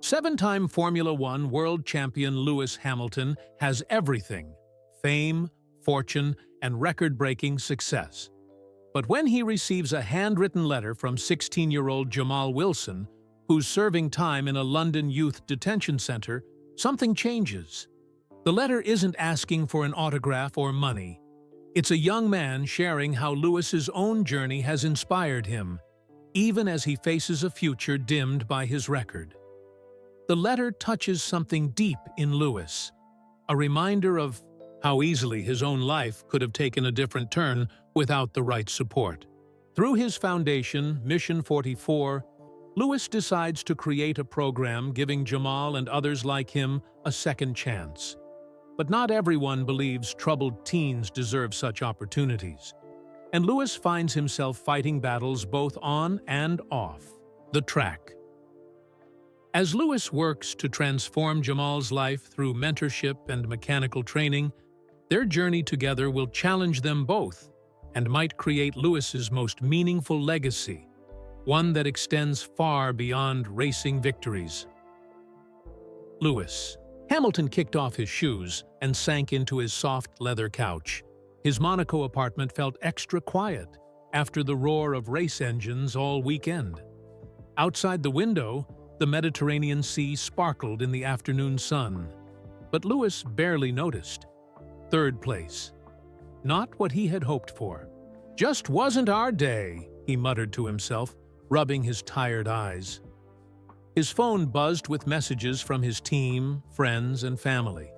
Seven-time Formula One world champion Lewis Hamilton has everything: fame, fortune, and record-breaking success. But when he receives a handwritten letter from 16-year-old Jamal Wilson, who's serving time in a London youth detention center, something changes. The letter isn't asking for an autograph or money. It's a young man sharing how Lewis's own journey has inspired him, even as he faces a future dimmed by his record. The letter touches something deep in Lewis, a reminder of how easily his own life could have taken a different turn without the right support. Through his foundation, Mission 44, Lewis decides to create a program giving Jamal and others like him a second chance. But not everyone believes troubled teens deserve such opportunities, and Lewis finds himself fighting battles both on and off the track. As Lewis works to transform Jamal's life through mentorship and mechanical training, their journey together will challenge them both and might create Lewis's most meaningful legacy, one that extends far beyond racing victories. Lewis. Hamilton kicked off his shoes and sank into his soft leather couch. His Monaco apartment felt extra quiet after the roar of race engines all weekend. Outside the window, the Mediterranean Sea sparkled in the afternoon sun, but Lewis barely noticed. Third place. Not what he had hoped for. Just wasn't our day, he muttered to himself, rubbing his tired eyes. His phone buzzed with messages from his team, friends, and family.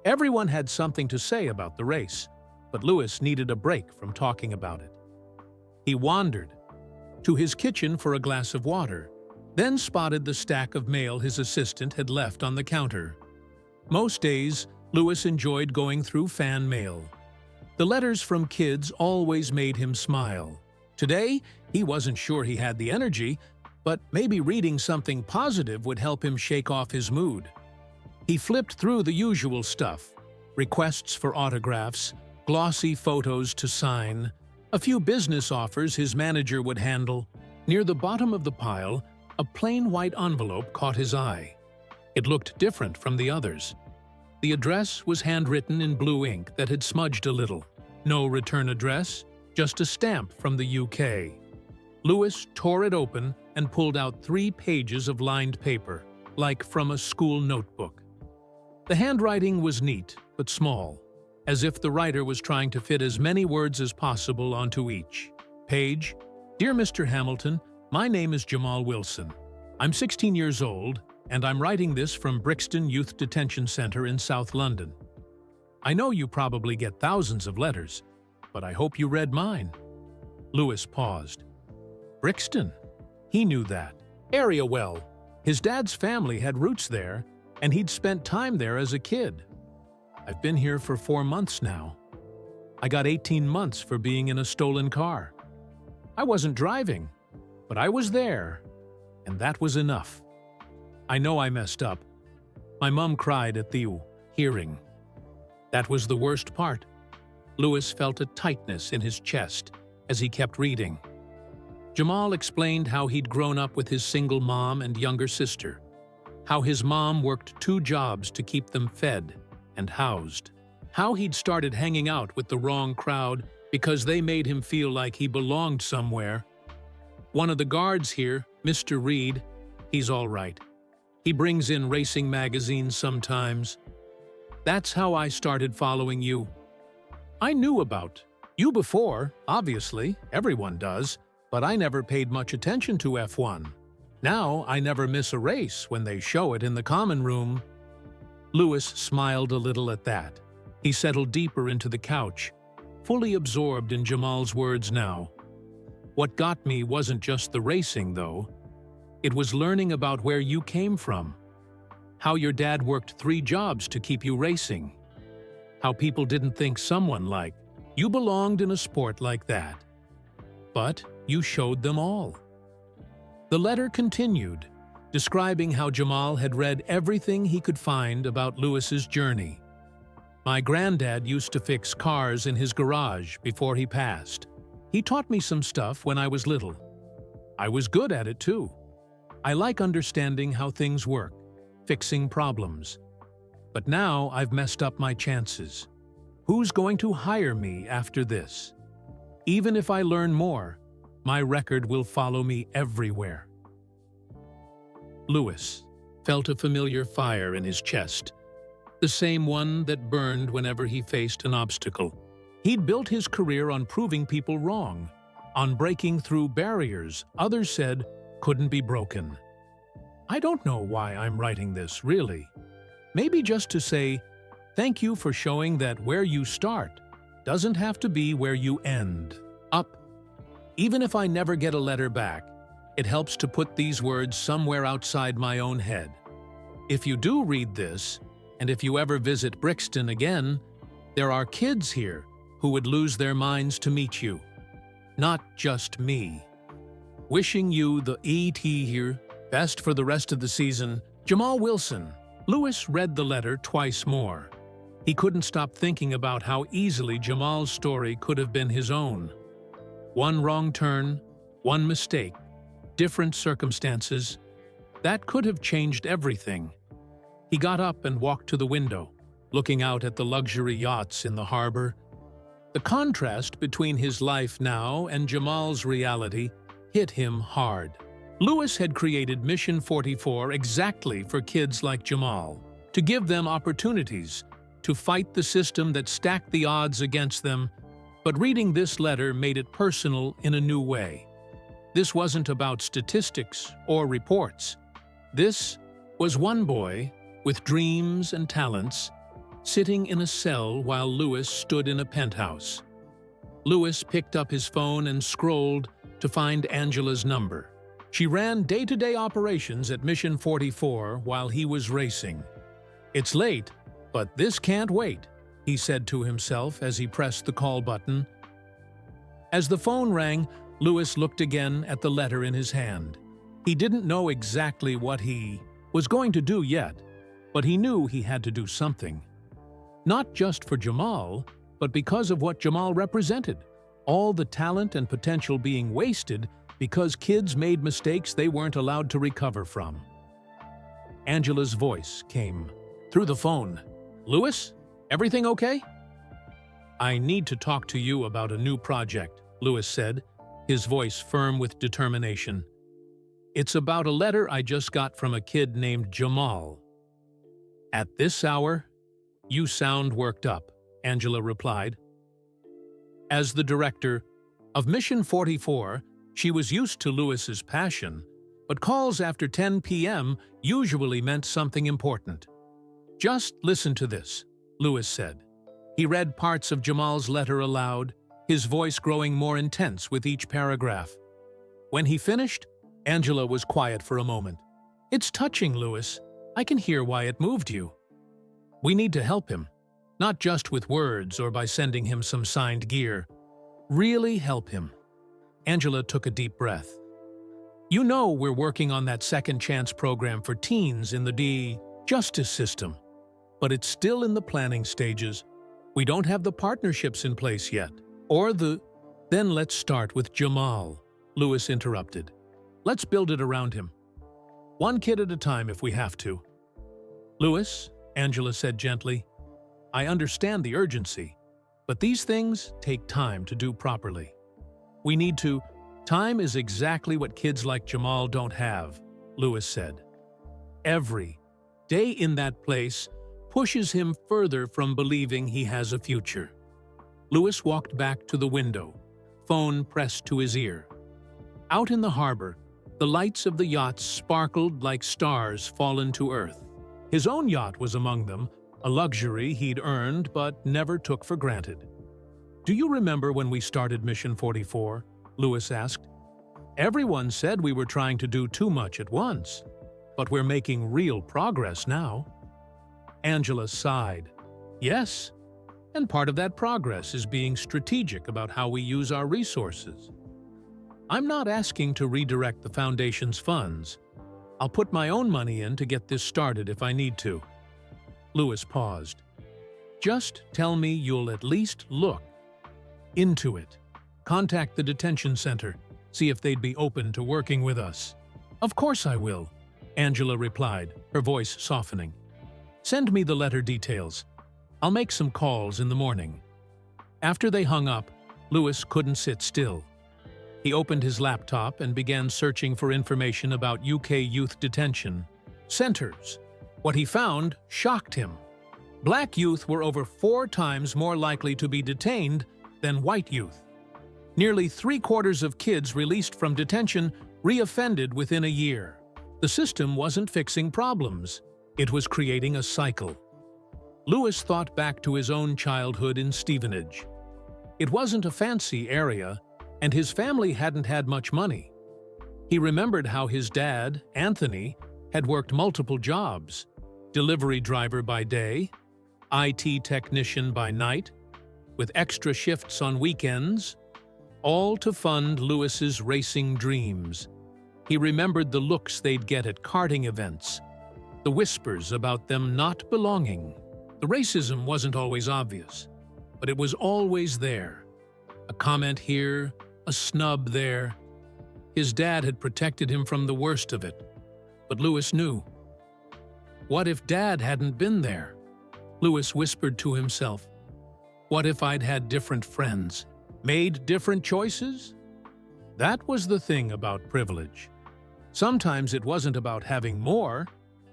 Everyone had something to say about the race, but Lewis needed a break from talking about it. He wandered to his kitchen for a glass of water, then spotted the stack of mail his assistant had left on the counter. Most days, Lewis enjoyed going through fan mail. The letters from kids always made him smile. Today, he wasn't sure he had the energy, but maybe reading something positive would help him shake off his mood. He flipped through the usual stuff: requests for autographs, glossy photos to sign, a few business offers his manager would handle. Near the bottom of the pile, a plain white envelope caught his eye. It looked different from the others. The address was handwritten in blue ink that had smudged a little. No return address, just a stamp from the UK. Lewis tore it open and pulled out 3 pages of lined paper, like from a school notebook. The handwriting was neat, but small, as if the writer was trying to fit as many words as possible onto each page. Dear Mr. Hamilton, my name is Jamal Wilson. I'm 16 years old, and I'm writing this from Brixton Youth Detention Center in South London. I know you probably get thousands of letters, but I hope you read mine. Lewis paused. Brixton? He knew that area well. His dad's family had roots there, and he'd spent time there as a kid. I've been here for 4 months now. I got 18 months for being in a stolen car. I wasn't driving, but I was there, and that was enough. I know I messed up. My mom cried at the hearing. That was the worst part. Lewis felt a tightness in his chest as he kept reading. Jamal explained how he'd grown up with his single mom and younger sister, how his mom worked 2 jobs to keep them fed and housed, how he'd started hanging out with the wrong crowd because they made him feel like he belonged somewhere. One of the guards here, Mr. Reed, he's all right. He brings in racing magazines sometimes. That's how I started following you. I knew about you before, obviously, everyone does, but I never paid much attention to F1. Now I never miss a race when they show it in the common room. Lewis smiled a little at that. He settled deeper into the couch, fully absorbed in Jamal's words now. What got me wasn't just the racing, though. It was learning about where you came from, how your dad worked 3 jobs to keep you racing, how people didn't think someone like you belonged in a sport like that. But you showed them all. The letter continued, describing how Jamal had read everything he could find about Lewis's journey. My granddad used to fix cars in his garage before he passed. He taught me some stuff when I was little. I was good at it too. I like understanding how things work, fixing problems. But now I've messed up my chances. Who's going to hire me after this? Even if I learn more, my record will follow me everywhere." Louis felt a familiar fire in his chest, the same one that burned whenever he faced an obstacle. He'd built his career on proving people wrong, on breaking through barriers others said couldn't be broken. I don't know why I'm writing this, really. Maybe just to say, thank you for showing that where you start doesn't have to be where you end up. Even if I never get a letter back, it helps to put these words somewhere outside my own head. If you do read this, and if you ever visit Brixton again, there are kids here who would lose their minds to meet you. Not just me. Wishing you the ET here, best for the rest of the season, Jamal Wilson. Louis read the letter twice more. He couldn't stop thinking about how easily Jamal's story could have been his own. One wrong turn, one mistake, different circumstances. That could have changed everything. He got up and walked to the window, looking out at the luxury yachts in the harbor. The contrast between his life now and Jamal's reality hit him hard. Louis had created Mission 44 exactly for kids like Jamal, to give them opportunities, to fight the system that stacked the odds against them. But reading this letter made it personal in a new way. This wasn't about statistics or reports. This was one boy with dreams and talents, sitting in a cell while Louis stood in a penthouse. Louis picked up his phone and scrolled to find Angela's number. She ran day-to-day operations at Mission 44 while he was racing. "It's late, but this can't wait," he said to himself as he pressed the call button. As the phone rang, Louis looked again at the letter in his hand. He didn't know exactly what he was going to do yet, but he knew he had to do something. Not just for Jamal, but because of what Jamal represented. All the talent and potential being wasted because kids made mistakes they weren't allowed to recover from. Angela's voice came through the phone. "Louis, everything okay?" "I need to talk to you about a new project," Louis said, his voice firm with determination. "It's about a letter I just got from a kid named Jamal." "At this hour? You sound worked up," Angela replied. As the director of Mission 44, she was used to Louis's passion, but calls after 10 p.m. usually meant something important. "Just listen to this," Louis said. He read parts of Jamal's letter aloud, his voice growing more intense with each paragraph. When he finished, Angela was quiet for a moment. "It's touching, Louis. I can hear why it moved you. We need to help him, not just with words or by sending him some signed gear. Really help him." Angela took a deep breath. "You know we're working on that second chance program for teens in the justice system, but it's still in the planning stages. We don't have the partnerships in place yet, or the—" "Then let's start with Jamal," Louis interrupted. "Let's build it around him. One kid at a time if we have to." "Louis," Angela said gently, "I understand the urgency, but these things take time to do properly. We need to—" "Time is exactly what kids like Jamal don't have," Louis said. "Every day in that place pushes him further from believing he has a future." Louis walked back to the window, phone pressed to his ear. Out in the harbor, the lights of the yachts sparkled like stars fallen to earth. His own yacht was among them, a luxury he'd earned but never took for granted. "Do you remember when we started Mission 44? Louis asked. "Everyone said we were trying to do too much at once, but we're making real progress now." Angela sighed. "Yes, and part of that progress is being strategic about how we use our resources. I'm not asking to redirect the Foundation's funds. I'll put my own money in to get this started if I need to." Louis paused. "Just tell me you'll at least look into it. Contact the detention center, see if they'd be open to working with us." "Of course I will," Angela replied, her voice softening. "Send me the letter details. I'll make some calls in the morning." After they hung up, Louis couldn't sit still. He opened his laptop and began searching for information about UK youth detention centers. What he found shocked him. Black youth were over 4 times more likely to be detained than white youth. Nearly 3/4 of kids released from detention reoffended within a year. The system wasn't fixing problems. It was creating a cycle. Louis thought back to his own childhood in Stevenage. It wasn't a fancy area, and his family hadn't had much money. He remembered how his dad, Anthony, had worked multiple jobs: delivery driver by day, IT technician by night, with extra shifts on weekends, all to fund Louis's racing dreams. He remembered the looks they'd get at karting events, the whispers about them not belonging. The racism wasn't always obvious, but it was always there. A comment here, a snub there. His dad had protected him from the worst of it, but Louis knew. What if Dad hadn't been there? Louis whispered to himself. What if I'd had different friends, made different choices? That was the thing about privilege. Sometimes it wasn't about having more,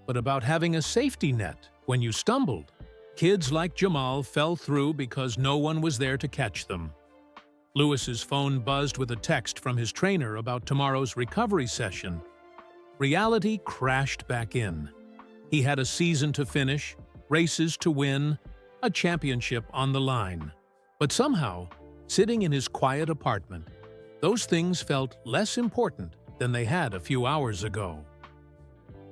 but about having a safety net when you stumbled. Kids like Jamal fell through because no one was there to catch them. Louis's phone buzzed with a text from his trainer about tomorrow's recovery session. Reality crashed back in. He had a season to finish, races to win, a championship on the line. But somehow, sitting in his quiet apartment, those things felt less important than they had a few hours ago.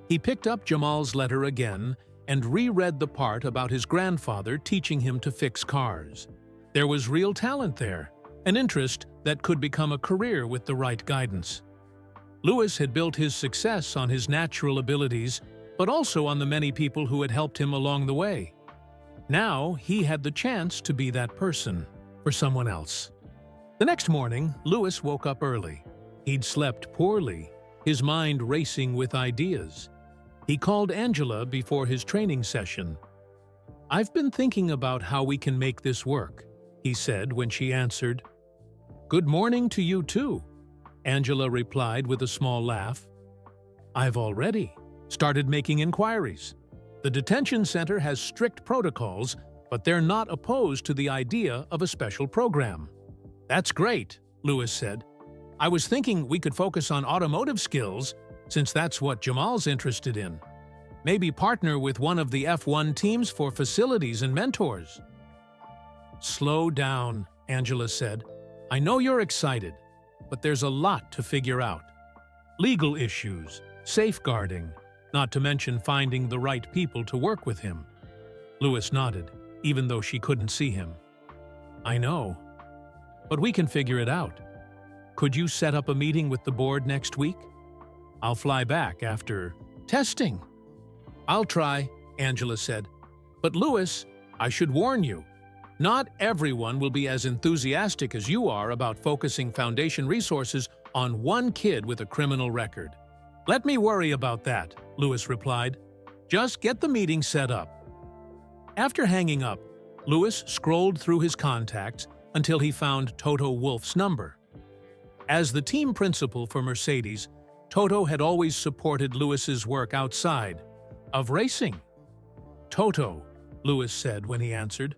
He picked up Jamal's letter again and reread the part about his grandfather teaching him to fix cars. There was real talent there, an interest that could become a career with the right guidance. Louis had built his success on his natural abilities, but also on the many people who had helped him along the way. Now he had the chance to be that person for someone else. The next morning, Louis woke up early. He'd slept poorly, his mind racing with ideas. He called Angela before his training session. "I've been thinking about how we can make this work," he said when she answered. "Good morning to you too," Angela replied with a small laugh. "I've already started making inquiries. The detention center has strict protocols, but they're not opposed to the idea of a special program." "That's great," Louis said. "I was thinking we could focus on automotive skills, since that's what Jamal's interested in. Maybe partner with one of the F1 teams for facilities and mentors." "Slow down," Angela said. "I know you're excited, but there's a lot to figure out. Legal issues, safeguarding, not to mention finding the right people to work with him." Louis nodded, even though she couldn't see him. "I know, but we can figure it out. Could you set up a meeting with the board next week? I'll fly back after testing." "I'll try," Angela said. "But Louis, I should warn you, not everyone will be as enthusiastic as you are about focusing Foundation resources on one kid with a criminal record." "Let me worry about that," Louis replied. "Just get the meeting set up." After hanging up, Louis scrolled through his contacts until he found Toto Wolff's number. As the team principal for Mercedes, Toto had always supported Louis's work outside of racing. "Toto," Louis said when he answered,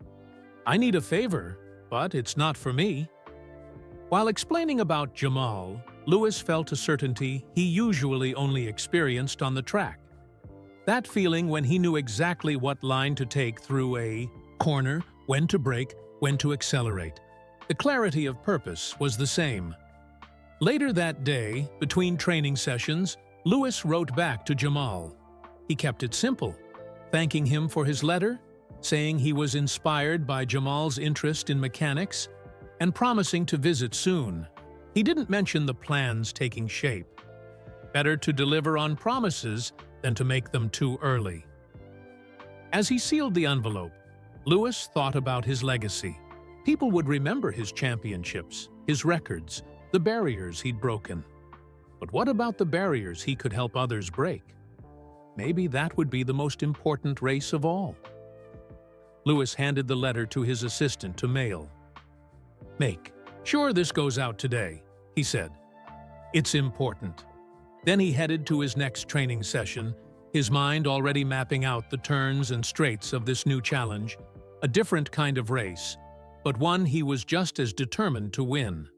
"I need a favor, but it's not for me." While explaining about Jamal, Louis felt a certainty he usually only experienced on the track. That feeling when he knew exactly what line to take through a corner, when to brake, when to accelerate. The clarity of purpose was the same. Later that day, between training sessions, Louis wrote back to Jamal. He kept it simple, thanking him for his letter, saying he was inspired by Jamal's interest in mechanics, and promising to visit soon. He didn't mention the plans taking shape. Better to deliver on promises than to make them too early. As he sealed the envelope, Louis thought about his legacy. People would remember his championships, his records, the barriers he'd broken. But what about the barriers he could help others break? Maybe that would be the most important race of all. Lewis handed the letter to his assistant to mail. "Make sure this goes out today," he said. "It's important." Then he headed to his next training session, his mind already mapping out the turns and straights of this new challenge, a different kind of race, but one he was just as determined to win.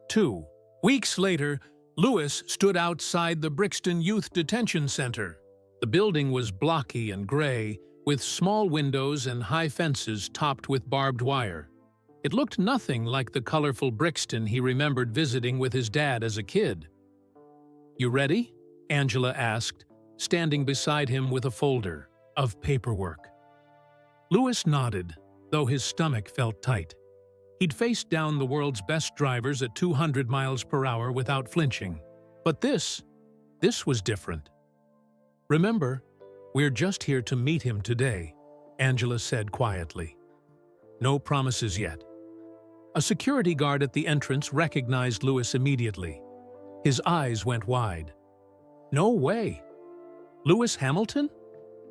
2 weeks later, Lewis stood outside the Brixton Youth Detention Center. The building was blocky and gray, with small windows and high fences topped with barbed wire. It looked nothing like the colorful Brixton he remembered visiting with his dad as a kid. "You ready?" Angela asked, standing beside him with a folder of paperwork. Lewis nodded, though his stomach felt tight. He'd faced down the world's best drivers at 200 miles per hour without flinching. But this was different. "Remember, we're just here to meet him today," Angela said quietly. "No promises yet." A security guard at the entrance recognized Lewis immediately. His eyes went wide. "No way! Lewis Hamilton?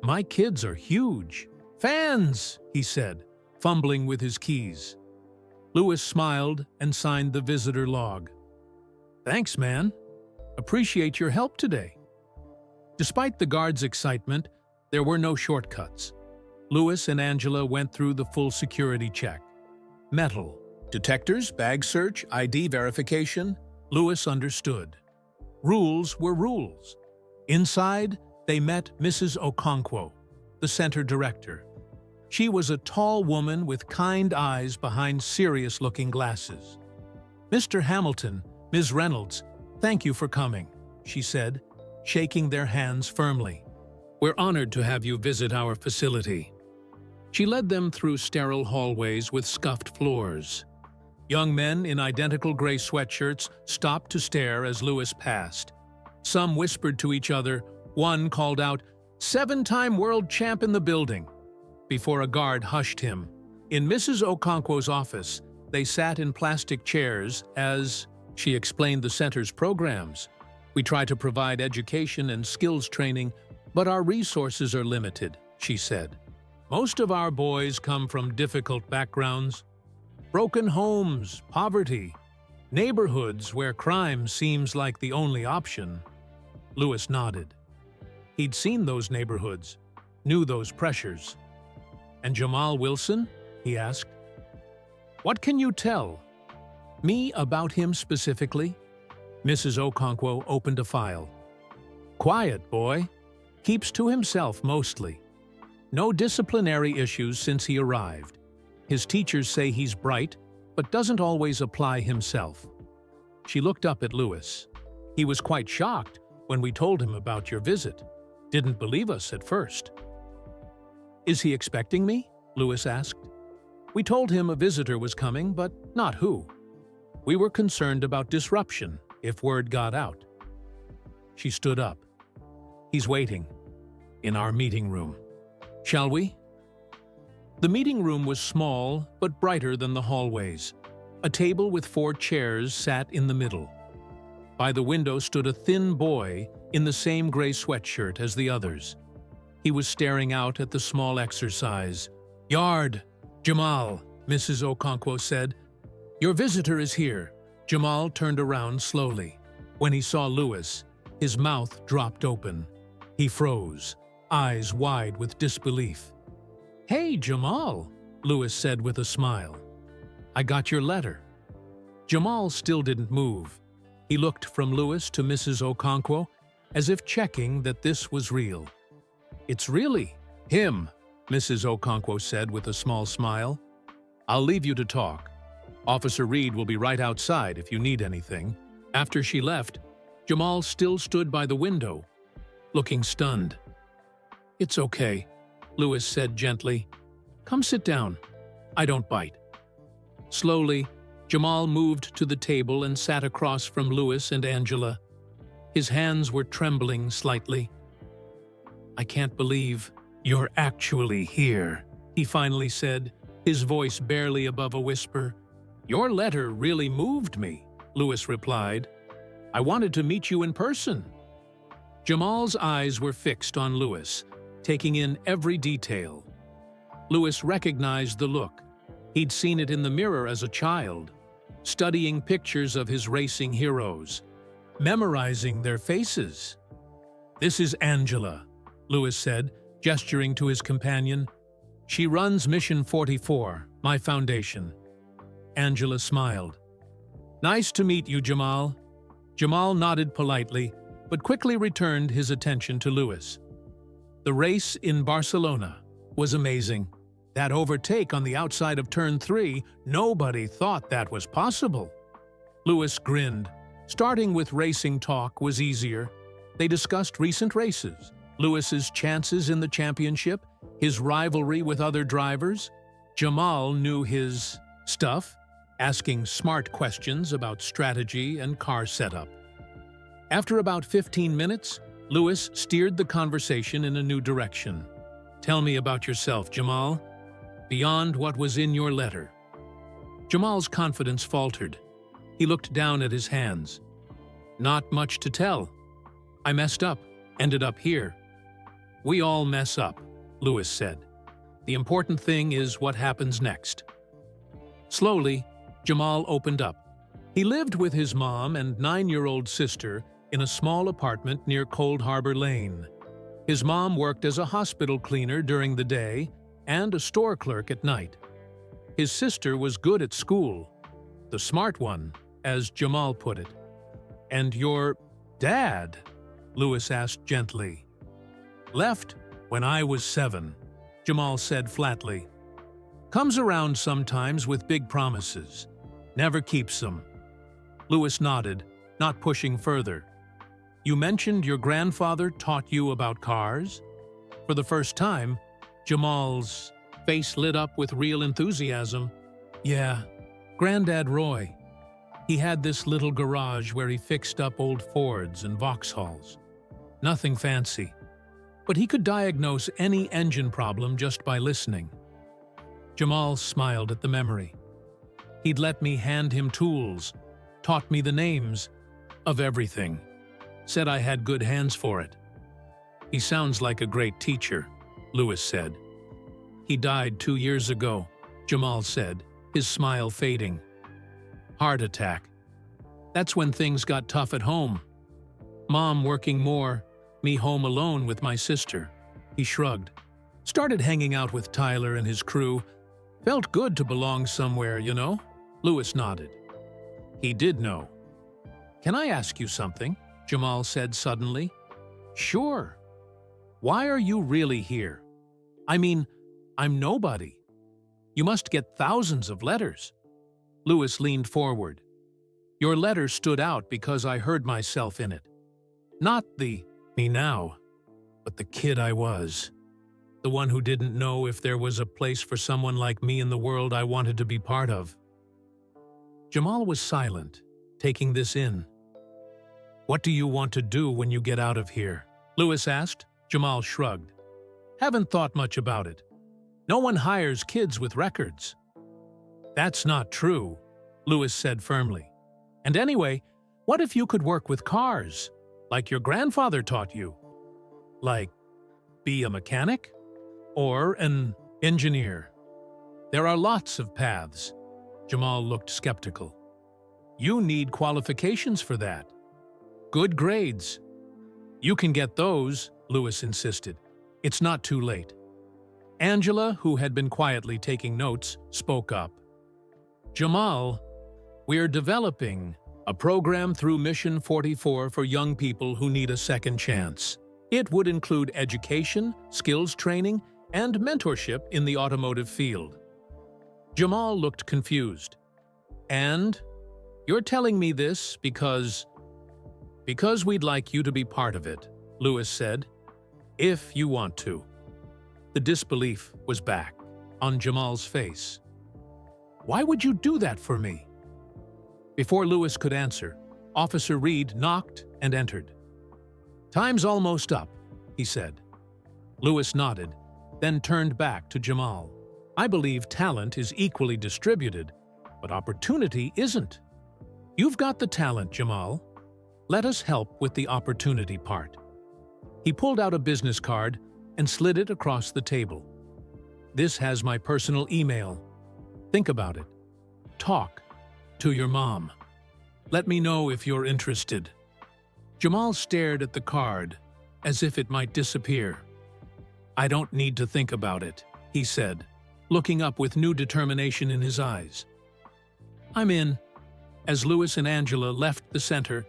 My kids are huge." "Fans!" he said, fumbling with his keys. Lewis smiled and signed the visitor log. "Thanks, man. Appreciate your help today." Despite the guard's excitement, there were no shortcuts. Lewis and Angela went through the full security check. Metal detectors, bag search, ID verification. Lewis understood. Rules were rules. Inside, they met Mrs. Okonkwo, the center director. She was a tall woman with kind eyes behind serious-looking glasses. "Mr. Hamilton, Ms. Reynolds, thank you for coming," she said, shaking their hands firmly. "We're honored to have you visit our facility." She led them through sterile hallways with scuffed floors. Young men in identical gray sweatshirts stopped to stare as Lewis passed. Some whispered to each other. One called out, "Seven-time world champ in the building," before a guard hushed him. In Mrs. Okonkwo's office, they sat in plastic chairs as she explained the center's programs. "We try to provide education and skills training, but our resources are limited," she said. "Most of our boys come from difficult backgrounds, broken homes, poverty, neighborhoods where crime seems like the only option." Lewis nodded. He'd seen those neighborhoods, knew those pressures. "And Jamal Wilson?" he asked. "What can you tell me about him specifically?" Mrs. Okonkwo opened a file. "Quiet boy. Keeps to himself mostly. No disciplinary issues since he arrived. His teachers say he's bright, but doesn't always apply himself." She looked up at Lewis. He was quite shocked when we told him about your visit. Didn't believe us at first. "Is he expecting me?" Lewis asked. We told him a visitor was coming, but not who. We were concerned about disruption if word got out. She stood up. "He's waiting in our meeting room. Shall we?" The meeting room was small but brighter than the hallways. A table with 4 chairs sat in the middle. By the window stood a thin boy in the same gray sweatshirt as the others. He was staring out at the small exercise. "Yard, Jamal," Mrs. Okonkwo said. "Your visitor is here." Jamal turned around slowly. When he saw Lewis, his mouth dropped open. He froze, eyes wide with disbelief. "Hey, Jamal," Lewis said with a smile. "I got your letter." Jamal still didn't move. He looked from Lewis to Mrs. Okonkwo, as if checking that this was real. "It's really him," Mrs. Okonkwo said with a small smile. "I'll leave you to talk. Officer Reed will be right outside if you need anything." After she left, Jamal still stood by the window, looking stunned. "It's okay," Lewis said gently. "Come sit down. I don't bite." Slowly, Jamal moved to the table and sat across from Lewis and Angela. His hands were trembling slightly. "I can't believe you're actually here," he finally said, his voice barely above a whisper. "Your letter really moved me," Lewis replied. I wanted to meet you in person." Jamal's eyes were fixed on Lewis, taking in every detail. Lewis recognized the look. He'd seen it in the mirror as a child, studying pictures of his racing heroes, memorizing their faces. "This is Angela," Lewis said, gesturing to his companion. "She runs Mission 44, my foundation." Angela smiled. "Nice to meet you, Jamal." Jamal nodded politely, but quickly returned his attention to Lewis. The race in Barcelona was amazing. That overtake on the outside of turn 3, nobody thought that was possible. Lewis grinned. Starting with racing talk was easier. They discussed recent races, Lewis's chances in the championship, his rivalry with other drivers. Jamal knew his stuff, asking smart questions about strategy and car setup. After about 15 minutes, Lewis steered the conversation in a new direction. "Tell me about yourself, Jamal, beyond what was in your letter." Jamal's confidence faltered. He looked down at his hands. "Not much to tell. I messed up, ended up here." "We all mess up," Lewis said. "The important thing is what happens next." Slowly, Jamal opened up. He lived with his mom and 9-year-old sister in a small apartment near Cold Harbor Lane. His mom worked as a hospital cleaner during the day and a store clerk at night. His sister was good at school, the smart one, as Jamal put it. "And your dad?" Lewis asked gently. "Left when I was 7, Jamal said flatly. "Comes around sometimes with big promises. Never keeps them." Lewis nodded, not pushing further. "You mentioned your grandfather taught you about cars?" For the first time, Jamal's face lit up with real enthusiasm. "Yeah, Granddad Roy. He had this little garage where he fixed up old Fords and Vauxhalls. Nothing fancy. But he could diagnose any engine problem just by listening." Jamal smiled at the memory. "He'd let me hand him tools, taught me the names of everything. Said I had good hands for it." "He sounds like a great teacher," Lewis said. "He died 2 years ago," Jamal said, his smile fading. "Heart attack. That's when things got tough at home. Mom working more, me home alone with my sister." He shrugged. "Started hanging out with Tyler and his crew. Felt good to belong somewhere, you know?" Lewis nodded. He did know. "Can I ask you something?" Jamal said suddenly. "Sure. Why are you really here? I mean, I'm nobody. You must get thousands of letters." Lewis leaned forward. "Your letter stood out because I heard myself in it. Not the me now, but the kid I was. The one who didn't know if there was a place for someone like me in the world I wanted to be part of." Jamal was silent, taking this in. "What do you want to do when you get out of here?" Lewis asked. Jamal shrugged. "Haven't thought much about it. No one hires kids with records." "That's not true," Lewis said firmly. "And anyway, what if you could work with cars, like your grandfather taught you? Like, be a mechanic? Or an engineer? There are lots of paths." Jamal looked skeptical. "You need qualifications for that. Good grades." "You can get those," Lewis insisted. "It's not too late." Angela, who had been quietly taking notes, spoke up. "Jamal, we're developing a program through Mission 44 for young people who need a second chance. It would include education, skills training, and mentorship in the automotive field." Jamal looked confused. "And you're telling me this because we'd like you to be part of it," Lewis said. "If you want to." The disbelief was back on Jamal's face. "Why would you do that for me?" Before Lewis could answer, Officer Reed knocked and entered. "Time's almost up," he said. Lewis nodded, then turned back to Jamal. "I believe talent is equally distributed, but opportunity isn't. You've got the talent, Jamal. Let us help with the opportunity part. He pulled out a business card and slid it across the table. This has my personal email. Think about it. Talk to your mom. Let me know if you're interested. Jamal stared at the card as if it might disappear. I don't need to think about it, he said, looking up with new determination in his eyes. I'm in. As Louis and Angela left the center,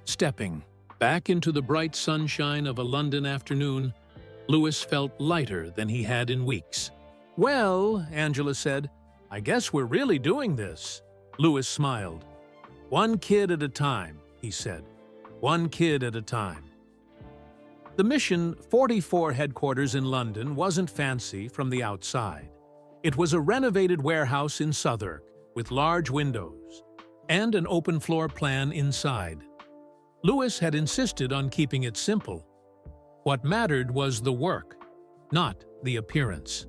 stepping back into the bright sunshine of a London afternoon, Louis felt lighter than he had in weeks. Well, Angela said, I guess we're really doing this. Louis smiled. One kid at a time, he said. One kid at a time. The Mission 44 headquarters in London wasn't fancy from the outside. It was a renovated warehouse in Southwark with large windows and an open floor plan inside. Louis had insisted on keeping it simple. What mattered was the work, not the appearance.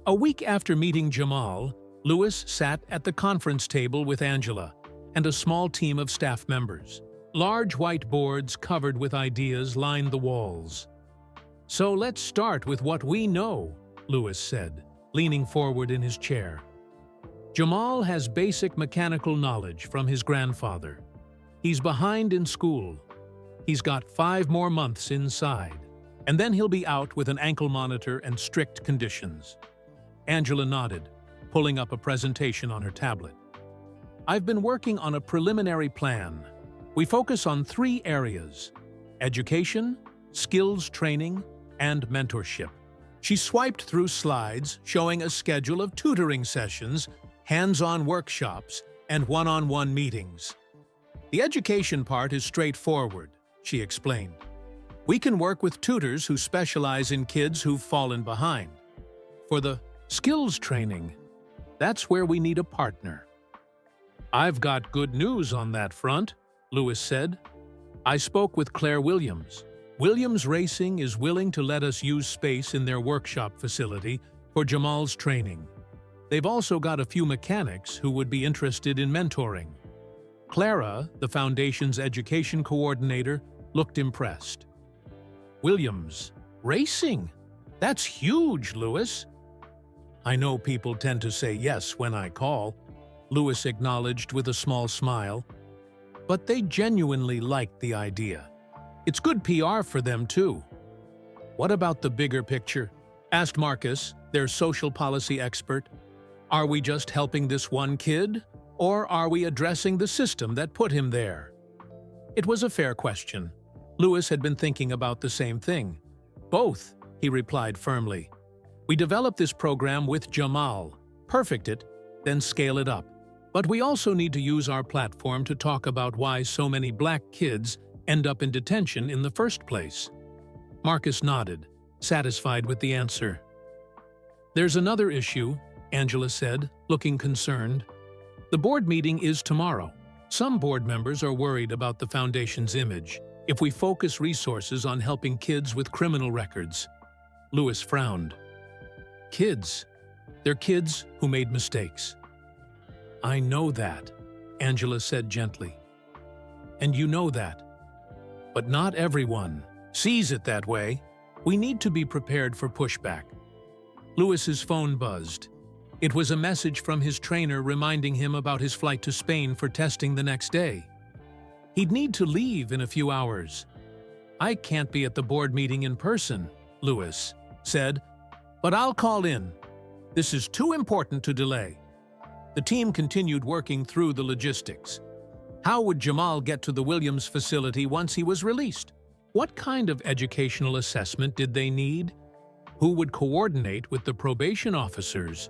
A week after meeting Jamal, Louis sat at the conference table with Angela and a small team of staff members. Large white boards covered with ideas lined the walls. So let's start with what we know, Louis said, leaning forward in his chair. Jamal has basic mechanical knowledge from his grandfather. He's behind in school. He's got 5 more months inside, and then he'll be out with an ankle monitor and strict conditions. Angela nodded, pulling up a presentation on her tablet. I've been working on a preliminary plan. We focus on 3 areas: education, skills training, and mentorship. She swiped through slides showing a schedule of tutoring sessions, hands-on workshops, and one-on-one meetings. The education part is straightforward, she explained. We can work with tutors who specialize in kids who've fallen behind. For the skills training, that's where we need a partner. I've got good news on that front, Louis said. I spoke with Claire Williams. Williams Racing is willing to let us use space in their workshop facility for Jamal's training. They've also got a few mechanics who would be interested in mentoring. Clara, the Foundation's education coordinator, looked impressed. Williams Racing? That's huge, Louis. I know people tend to say yes when I call, Louis acknowledged with a small smile. But they genuinely liked the idea. It's good PR for them, too. What about the bigger picture? Asked Marcus, their social policy expert. Are we just helping this one kid, or are we addressing the system that put him there? It was a fair question. Louis had been thinking about the same thing. Both, he replied firmly. We developed this program with Jamal, perfect it, then scale it up. But we also need to use our platform to talk about why so many black kids end up in detention in the first place. Marcus nodded, satisfied with the answer. There's another issue, Angela said, looking concerned. The board meeting is tomorrow. Some board members are worried about the Foundation's image if we focus resources on helping kids with criminal records. Louis frowned. Kids. They're kids who made mistakes. I know that, Angela said gently. And you know that. But not everyone sees it that way. We need to be prepared for pushback. Louis's phone buzzed. It was a message from his trainer reminding him about his flight to Spain for testing the next day. He'd need to leave in a few hours. I can't be at the board meeting in person, Louis said, but I'll call in. This is too important to delay. The team continued working through the logistics. How would Jamal get to the Williams facility once he was released? What kind of educational assessment did they need? Who would coordinate with the probation officers?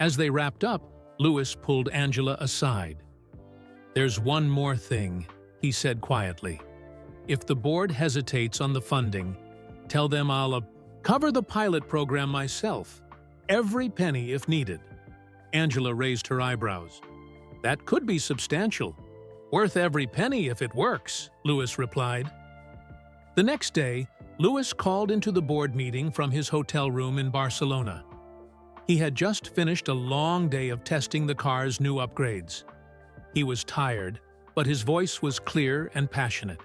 As they wrapped up, Louis pulled Angela aside. There's one more thing, he said quietly. If the board hesitates on the funding, tell them I'll cover the pilot program myself, every penny if needed. Angela raised her eyebrows. That could be substantial. Worth every penny if it works, Louis replied. The next day, Louis called into the board meeting from his hotel room in Barcelona. He had just finished a long day of testing the car's new upgrades. He was tired, but his voice was clear and passionate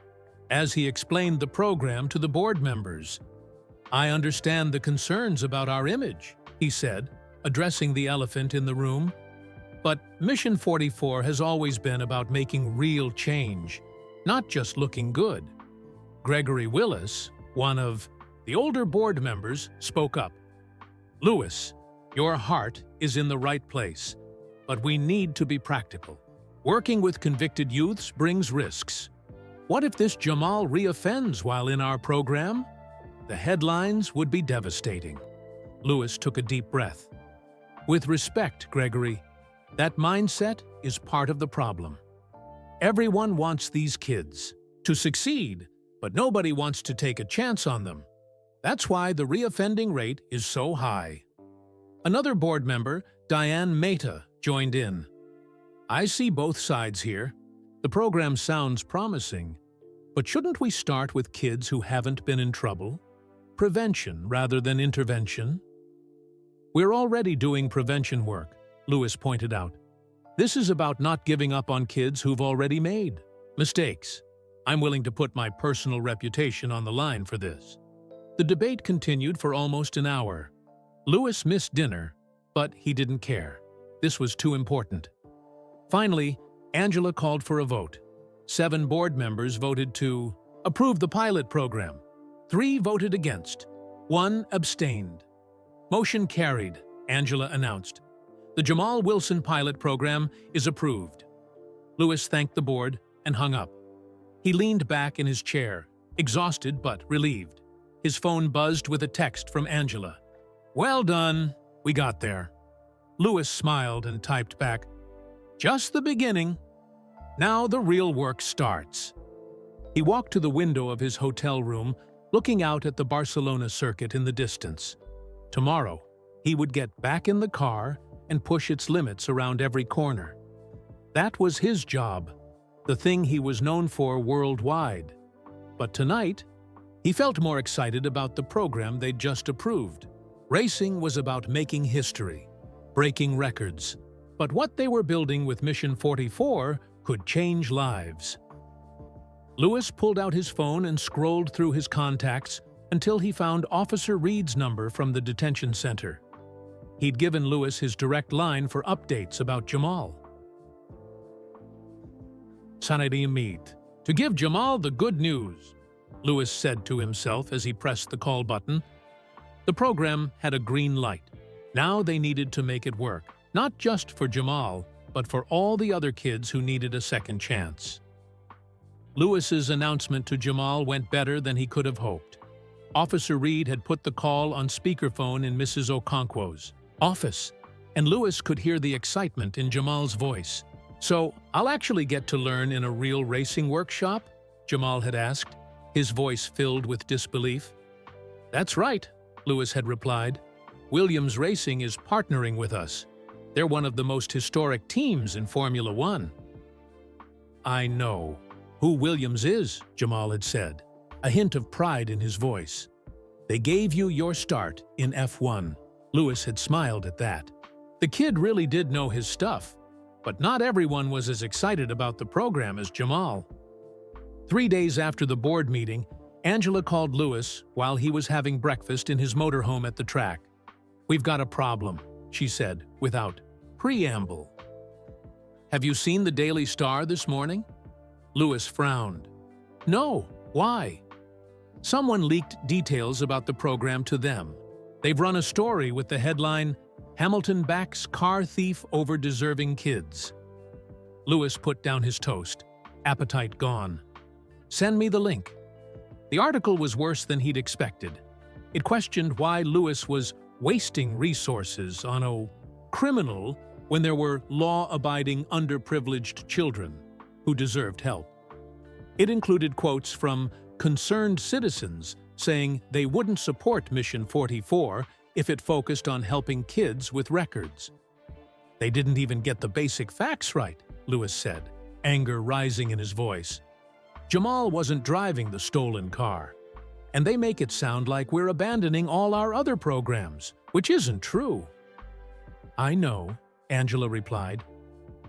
as he explained the program to the board members. "I understand the concerns about our image," he said, addressing the elephant in the room. "But Mission 44 has always been about making real change, not just looking good." Gregory Willis, one of the older board members, spoke up. "Lewis, your heart is in the right place, but we need to be practical. Working with convicted youths brings risks. What if this Jamal reoffends while in our program? The headlines would be devastating." Lewis took a deep breath. "With respect, Gregory, that mindset is part of the problem. Everyone wants these kids to succeed, but nobody wants to take a chance on them. That's why the reoffending rate is so high." Another board member, Diane Mehta, joined in. "I see both sides here. The program sounds promising, but shouldn't we start with kids who haven't been in trouble? Prevention rather than intervention?" "We're already doing prevention work," Lewis pointed out. "This is about not giving up on kids who've already made mistakes. I'm willing to put my personal reputation on the line for this." The debate continued for almost an hour. Lewis missed dinner, but he didn't care. This was too important. Finally, Angela called for a vote. 7 board members voted to approve the pilot program. 3 voted against. 1 abstained. "Motion carried," Angela announced. "The Jamal Wilson pilot program is approved." Lewis thanked the board and hung up. He leaned back in his chair, exhausted but relieved. His phone buzzed with a text from Angela. "Well done. We got there." Lewis smiled and typed back, "Just the beginning. Now the real work starts." He walked to the window of his hotel room, looking out at the Barcelona circuit in the distance. Tomorrow, he would get back in the car and push its limits around every corner. That was his job, the thing he was known for worldwide. But tonight, he felt more excited about the program they'd just approved. Racing was about making history, breaking records. But what they were building with Mission 44 could change lives. Lewis pulled out his phone and scrolled through his contacts until he found Officer Reed's number from the detention center. He'd given Lewis his direct line for updates about Jamal. "Sanity meet. To give Jamal the good news," Lewis said to himself as he pressed the call button. The program had a green light. Now they needed to make it work, not just for Jamal, but for all the other kids who needed a second chance. Lewis's announcement to Jamal went better than he could have hoped. Officer Reed had put the call on speakerphone in Mrs. Okonkwo's office, and Lewis could hear the excitement in Jamal's voice. "So, I'll actually get to learn in a real racing workshop?" Jamal had asked, his voice filled with disbelief. "That's right," Lewis had replied. "Williams Racing is partnering with us. They're one of the most historic teams in Formula One." "I know who Williams is," Jamal had said, a hint of pride in his voice. "They gave you your start in F1. Lewis had smiled at that. The kid really did know his stuff, but not everyone was as excited about the program as Jamal. 3 days after the board meeting, Angela called Lewis while he was having breakfast in his motorhome at the track. "We've got a problem," she said, without preamble. "Have you seen the Daily Star this morning?" Lewis frowned. "No, why?" "Someone leaked details about the program to them. They've run a story with the headline, 'Hamilton backs car thief over deserving kids.'" Lewis put down his toast, appetite gone. "Send me the link." The article was worse than he'd expected. It questioned why Lewis was wasting resources on a criminal when there were law-abiding underprivileged children who deserved help. It included quotes from concerned citizens saying they wouldn't support Mission 44 if it focused on helping kids with records. "They didn't even get the basic facts right," Lewis said, anger rising in his voice. "Jamal wasn't driving the stolen car. And they make it sound like we're abandoning all our other programs, which isn't true." "I know," Angela replied.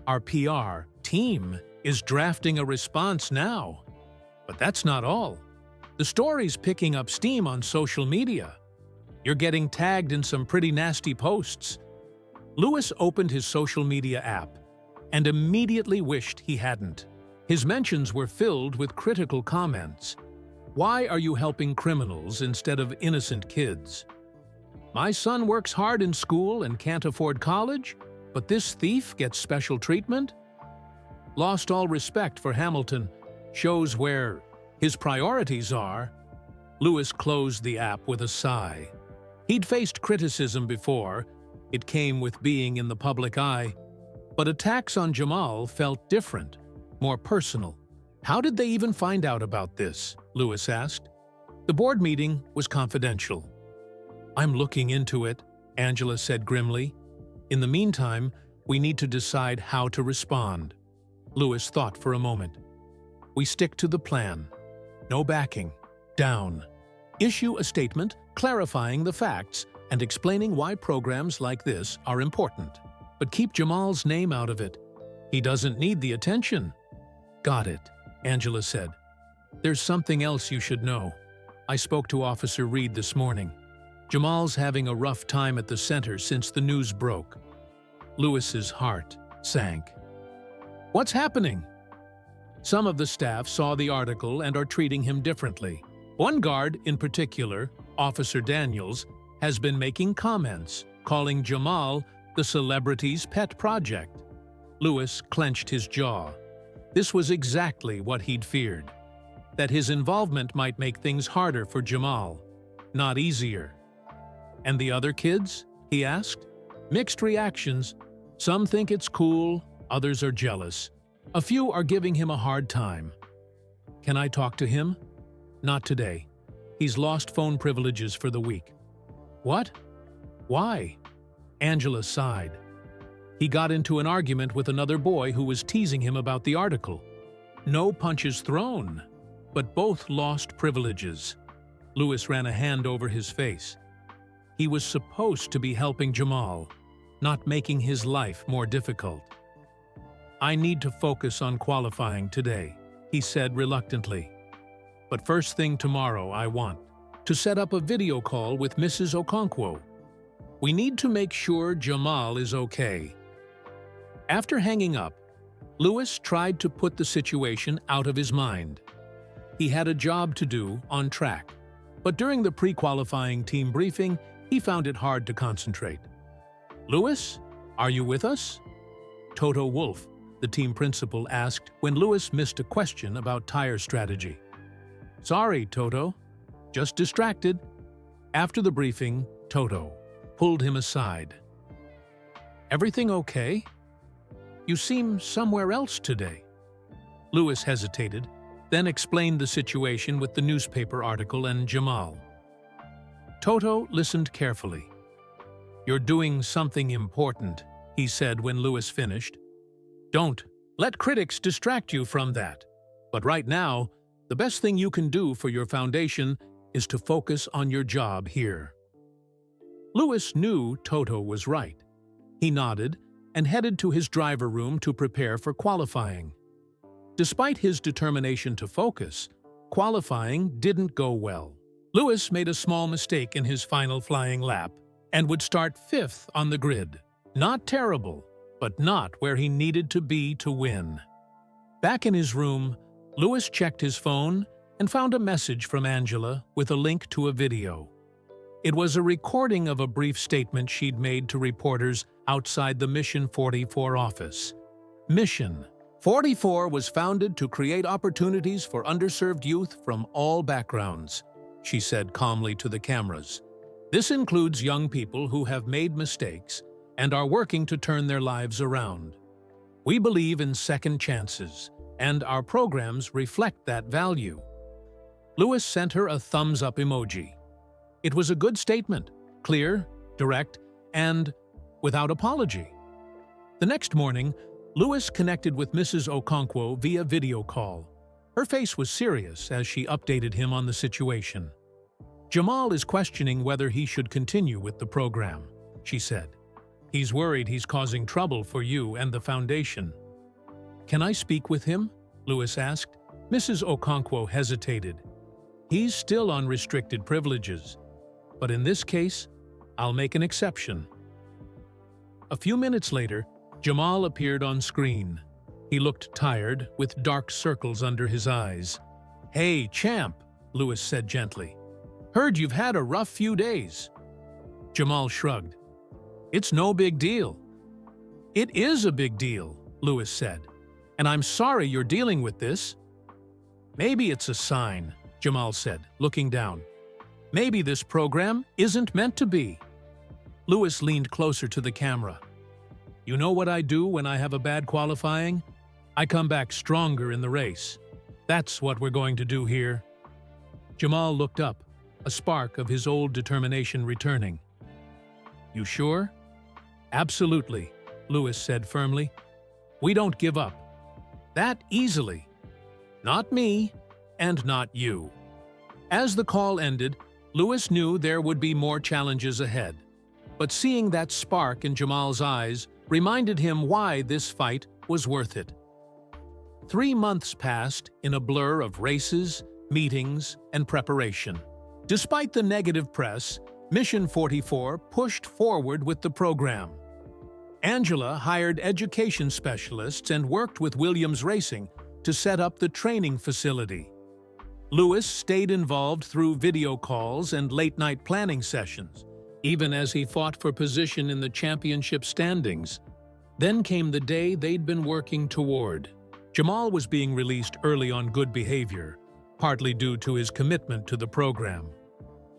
"Our PR team is drafting a response now. But that's not all. The story's picking up steam on social media. You're getting tagged in some pretty nasty posts. Louis opened his social media app and immediately wished he hadn't. His mentions were filled with critical comments. Why are you helping criminals instead of innocent kids? My son works hard in school and can't afford college, but this thief gets special treatment? Lost all respect for Hamilton, shows where his priorities are. Louis closed the app with a sigh. He'd faced criticism before. It came with being in the public eye. But attacks on Jamal felt different, more personal. How did they even find out about this? Louis asked. The board meeting was confidential. I'm looking into it, Angela said grimly. In the meantime, we need to decide how to respond. Louis thought for a moment. We stick to the plan. No backing. Down. Issue a statement clarifying the facts and explaining why programs like this are important. But keep Jamal's name out of it. He doesn't need the attention. Got it, Angela said. There's something else you should know. I spoke to Officer Reed this morning. Jamal's having a rough time at the center since the news broke. Louis's heart sank. What's happening? Some of the staff saw the article and are treating him differently. One guard in particular, Officer Daniels, has been making comments, calling Jamal the celebrity's pet project. Louis clenched his jaw. This was exactly what he'd feared. That his involvement might make things harder for Jamal, not easier. And the other kids? He asked. Mixed reactions. Some think it's cool, others are jealous. A few are giving him a hard time. Can I talk to him? Not today. He's lost phone privileges for the week. What? Why? Angela sighed. He got into an argument with another boy who was teasing him about the article. No punches thrown, but both lost privileges. Louis ran a hand over his face. He was supposed to be helping Jamal, not making his life more difficult. I need to focus on qualifying today, he said reluctantly. But first thing tomorrow I want to set up a video call with Mrs. Okonkwo. We need to make sure Jamal is okay. After hanging up, Louis tried to put the situation out of his mind. He had a job to do on track, but during the pre-qualifying team briefing, he found it hard to concentrate. Louis, are you with us? Toto Wolff, the team principal, asked when Louis missed a question about tire strategy. Sorry, Toto. Just distracted. After the briefing, Toto pulled him aside. Everything okay? You seem somewhere else today. Louis hesitated, then explained the situation with the newspaper article and Jamal. Toto listened carefully. You're doing something important, he said when Louis finished. Don't let critics distract you from that. But right now, the best thing you can do for your foundation is to focus on your job here. Louis knew Toto was right. He nodded and headed to his driver room to prepare for qualifying. Despite his determination to focus, qualifying didn't go well. Louis made a small mistake in his final flying lap and would start 5th on the grid. Not terrible, but not where he needed to be to win. Back in his room, Louis checked his phone and found a message from Angela with a link to a video. It was a recording of a brief statement she'd made to reporters outside the Mission 44 office. Mission 44 was founded to create opportunities for underserved youth from all backgrounds, she said calmly to the cameras. This includes young people who have made mistakes and are working to turn their lives around. We believe in second chances, and our programs reflect that value. Louis sent her a thumbs-up emoji. It was a good statement, clear, direct, and without apology. The next morning, Louis connected with Mrs. Okonkwo via video call. Her face was serious as she updated him on the situation. Jamal is questioning whether he should continue with the program, she said. He's worried he's causing trouble for you and the foundation. "Can I speak with him?" Lewis asked. Mrs. Okonkwo hesitated. "He's still on restricted privileges, but in this case, I'll make an exception." A few minutes later, Jamal appeared on screen. He looked tired, with dark circles under his eyes. "Hey, champ," Lewis said gently. "Heard you've had a rough few days." Jamal shrugged. "It's no big deal." "It is a big deal," Lewis said, "and I'm sorry you're dealing with this." "Maybe it's a sign," Jamal said, looking down. "Maybe this program isn't meant to be." Lewis leaned closer to the camera. "You know what I do when I have a bad qualifying? I come back stronger in the race. That's what we're going to do here." Jamal looked up, a spark of his old determination returning. "You sure?" "Absolutely," Lewis said firmly. "We don't give up. That easily. Not me, and not you." As the call ended, Lewis knew there would be more challenges ahead. But seeing that spark in Jamal's eyes reminded him why this fight was worth it. 3 months passed in a blur of races, meetings, and preparation. Despite the negative press, Mission 44 pushed forward with the program. Angela hired education specialists and worked with Williams Racing to set up the training facility. Lewis stayed involved through video calls and late-night planning sessions, even as he fought for position in the championship standings. Then came the day they'd been working toward. Jamal was being released early on good behavior, partly due to his commitment to the program.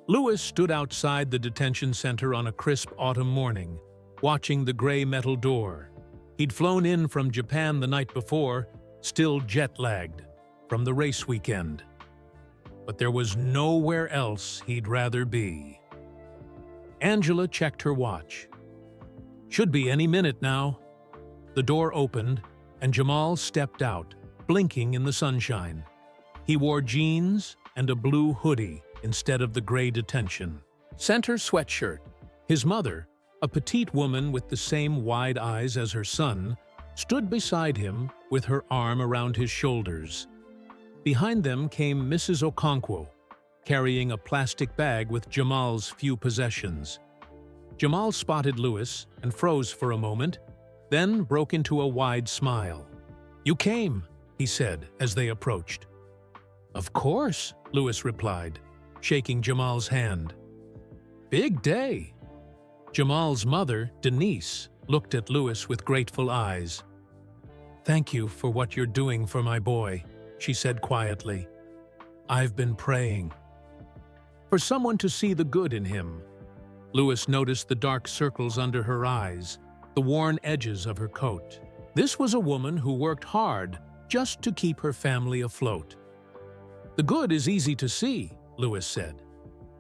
Lewis stood outside the detention center on a crisp autumn morning, watching the gray metal door. He'd flown in from Japan the night before, still jet-lagged, from the race weekend. But there was nowhere else he'd rather be. Angela checked her watch. "Should be any minute now." The door opened, and Jamal stepped out, blinking in the sunshine. He wore jeans and a blue hoodie instead of the gray detention center sweatshirt. His mother, a petite woman with the same wide eyes as her son, stood beside him with her arm around his shoulders. Behind them came Mrs. Okonkwo, carrying a plastic bag with Jamal's few possessions. Jamal spotted Lewis and froze for a moment, then broke into a wide smile. "You came," he said as they approached. "Of course," Lewis replied, shaking Jamal's hand. "Big day." Jamal's mother, Denise, looked at Lewis with grateful eyes. "Thank you for what you're doing for my boy," she said quietly. "I've been praying for someone to see the good in him." Lewis noticed the dark circles under her eyes, the worn edges of her coat. This was a woman who worked hard just to keep her family afloat. "The good is easy to see," Lewis said.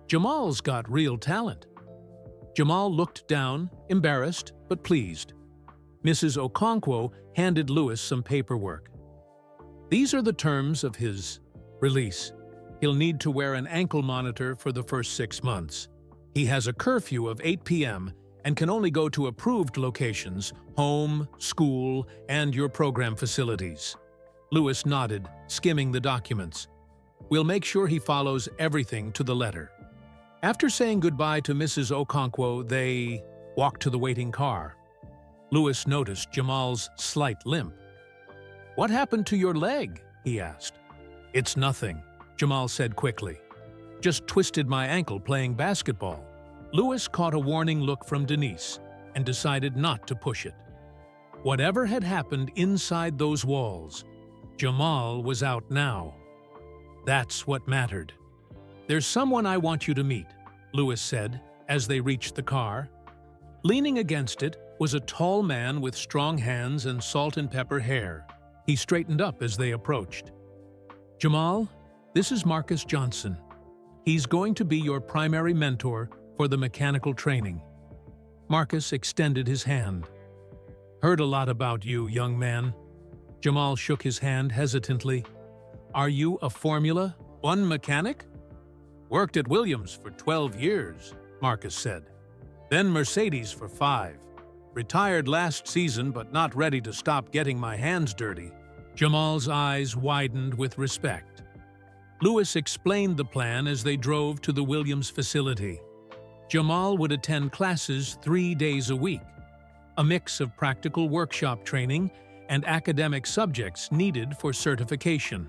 "Jamal's got real talent." Jamal looked down, embarrassed but pleased. Mrs. Okonkwo handed Lewis some paperwork. "These are the terms of his release. He'll need to wear an ankle monitor for the first 6 months. He has a curfew of 8 p.m. and can only go to approved locations, home, school, and your program facilities." Lewis nodded, skimming the documents. "We'll make sure he follows everything to the letter." After saying goodbye to Mrs. Okonkwo, they walked to the waiting car. Lewis noticed Jamal's slight limp. "What happened to your leg?" he asked. "It's nothing," Jamal said quickly. "Just twisted my ankle playing basketball." Lewis caught a warning look from Denise and decided not to push it. Whatever had happened inside those walls, Jamal was out now. That's what mattered. "There's someone I want you to meet," Lewis said as they reached the car. Leaning against it was a tall man with strong hands and salt and pepper hair. He straightened up as they approached. "Jamal, this is Marcus Johnson. He's going to be your primary mentor for the mechanical training." Marcus extended his hand. "Heard a lot about you, young man." Jamal shook his hand hesitantly. "Are you a Formula One mechanic?" "Worked at Williams for 12 years, Marcus said. "Then Mercedes for 5. Retired last season but not ready to stop getting my hands dirty." Jamal's eyes widened with respect. Lewis explained the plan as they drove to the Williams facility. Jamal would attend classes 3 days a week, a mix of practical workshop training and academic subjects needed for certification.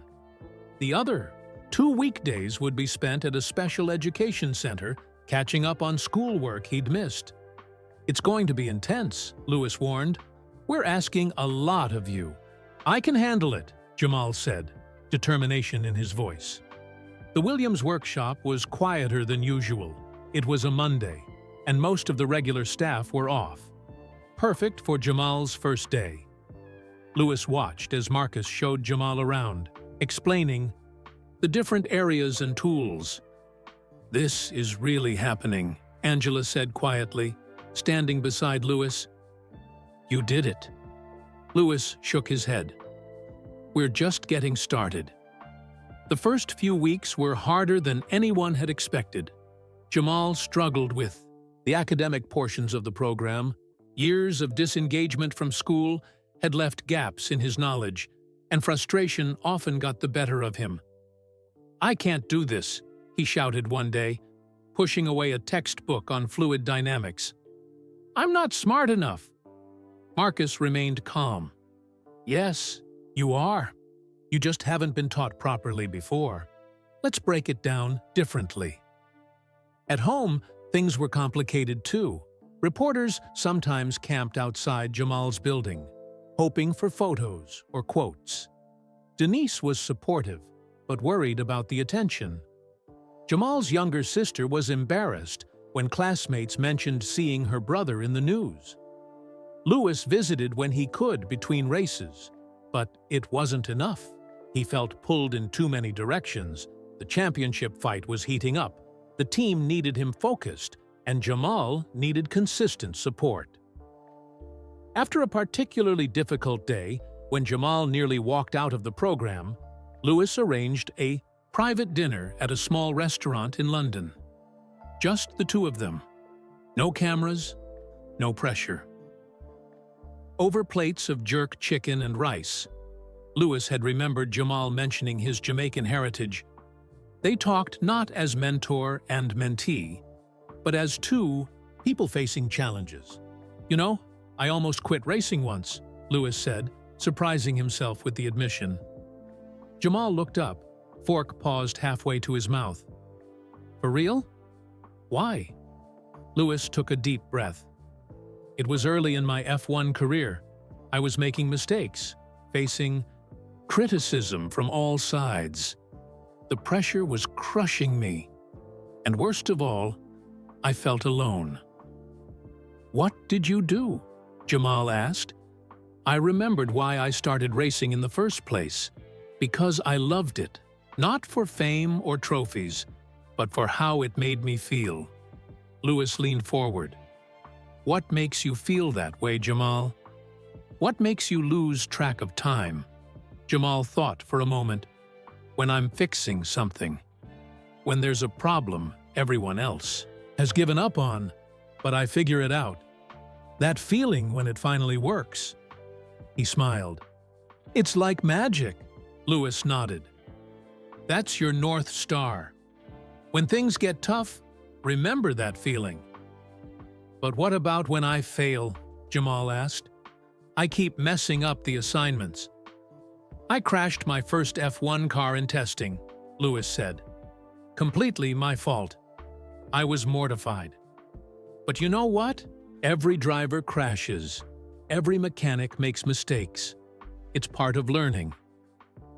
The other 2 weekdays would be spent at a special education center, catching up on schoolwork he'd missed. "It's going to be intense," Lewis warned. "We're asking a lot of you." "I can handle it," Jamal said, determination in his voice. The Williams workshop was quieter than usual. It was a Monday, and most of the regular staff were off. Perfect for Jamal's first day. Lewis watched as Marcus showed Jamal around, explaining the different areas and tools. "This is really happening," Angela said quietly, standing beside Lewis. "You did it." Lewis shook his head. "We're just getting started." The first few weeks were harder than anyone had expected. Jamal struggled with the academic portions of the program. Years of disengagement from school had left gaps in his knowledge, and frustration often got the better of him. "I can't do this," he shouted one day, pushing away a textbook on fluid dynamics. "I'm not smart enough." Marcus remained calm. "Yes, you are. You just haven't been taught properly before. Let's break it down differently." At home, things were complicated too. Reporters sometimes camped outside Jamal's building, hoping for photos or quotes. Denise was supportive, but worried about the attention. Jamal's younger sister was embarrassed when classmates mentioned seeing her brother in the news. Lewis visited when he could between races, but it wasn't enough. He felt pulled in too many directions. The championship fight was heating up. The team needed him focused, and Jamal needed consistent support. After a particularly difficult day, when Jamal nearly walked out of the program, Lewis arranged a private dinner at a small restaurant in London. Just the two of them. No cameras, no pressure. Over plates of jerk chicken and rice, Lewis had remembered Jamal mentioning his Jamaican heritage. They talked not as mentor and mentee, but as two people facing challenges. "You know, I almost quit racing once," Lewis said, surprising himself with the admission. Jamal looked up, fork paused halfway to his mouth. "For real? Why?" Lewis took a deep breath. "It was early in my F1 career. I was making mistakes, facing criticism from all sides. The pressure was crushing me. And worst of all, I felt alone." "What did you do?" Jamal asked. "I remembered why I started racing in the first place. Because I loved it, not for fame or trophies, but for how it made me feel." Lewis leaned forward. "What makes you feel that way, Jamal? What makes you lose track of time?" Jamal thought for a moment. "When I'm fixing something. When there's a problem everyone else has given up on, but I figure it out. That feeling when it finally works." He smiled. "It's like magic," Lewis nodded. "That's your North Star. When things get tough, remember that feeling." "But what about when I fail?" Jamal asked. "I keep messing up the assignments." "I crashed my first F1 car in testing," Lewis said. "Completely my fault. I was mortified. But you know what? Every driver crashes. Every mechanic makes mistakes. It's part of learning."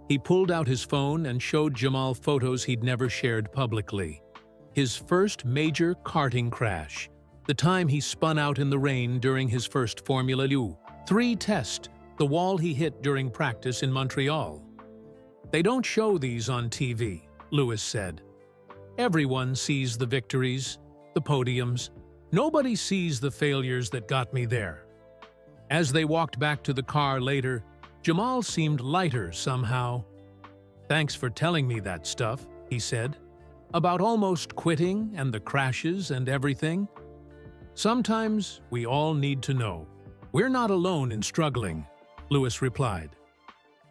He pulled out his phone and showed Jamal photos he'd never shared publicly. His first major karting crash, the time he spun out in the rain during his first Formula U. 3 test, the wall he hit during practice in Montreal. "They don't show these on TV," Lewis said. "Everyone sees the victories, the podiums. Nobody sees the failures that got me there." As they walked back to the car later, Jamal seemed lighter somehow. "Thanks for telling me that stuff," he said, "about almost quitting and the crashes and everything. Sometimes we all need to know. We're not alone in struggling," Lewis replied.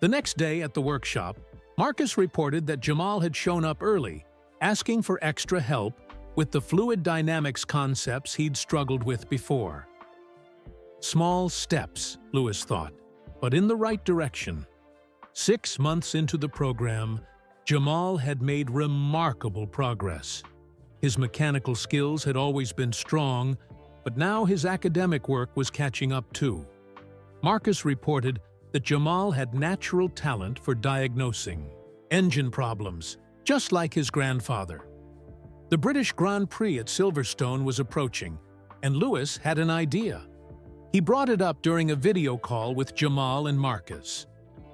The next day at the workshop, Marcus reported that Jamal had shown up early, asking for extra help with the fluid dynamics concepts he'd struggled with before. Small steps, Lewis thought, but in the right direction. 6 months into the program, Jamal had made remarkable progress. His mechanical skills had always been strong, but now his academic work was catching up too. Marcus reported that Jamal had natural talent for diagnosing engine problems, just like his grandfather. The British Grand Prix at Silverstone was approaching, and Lewis had an idea. He brought it up during a video call with Jamal and Marcus.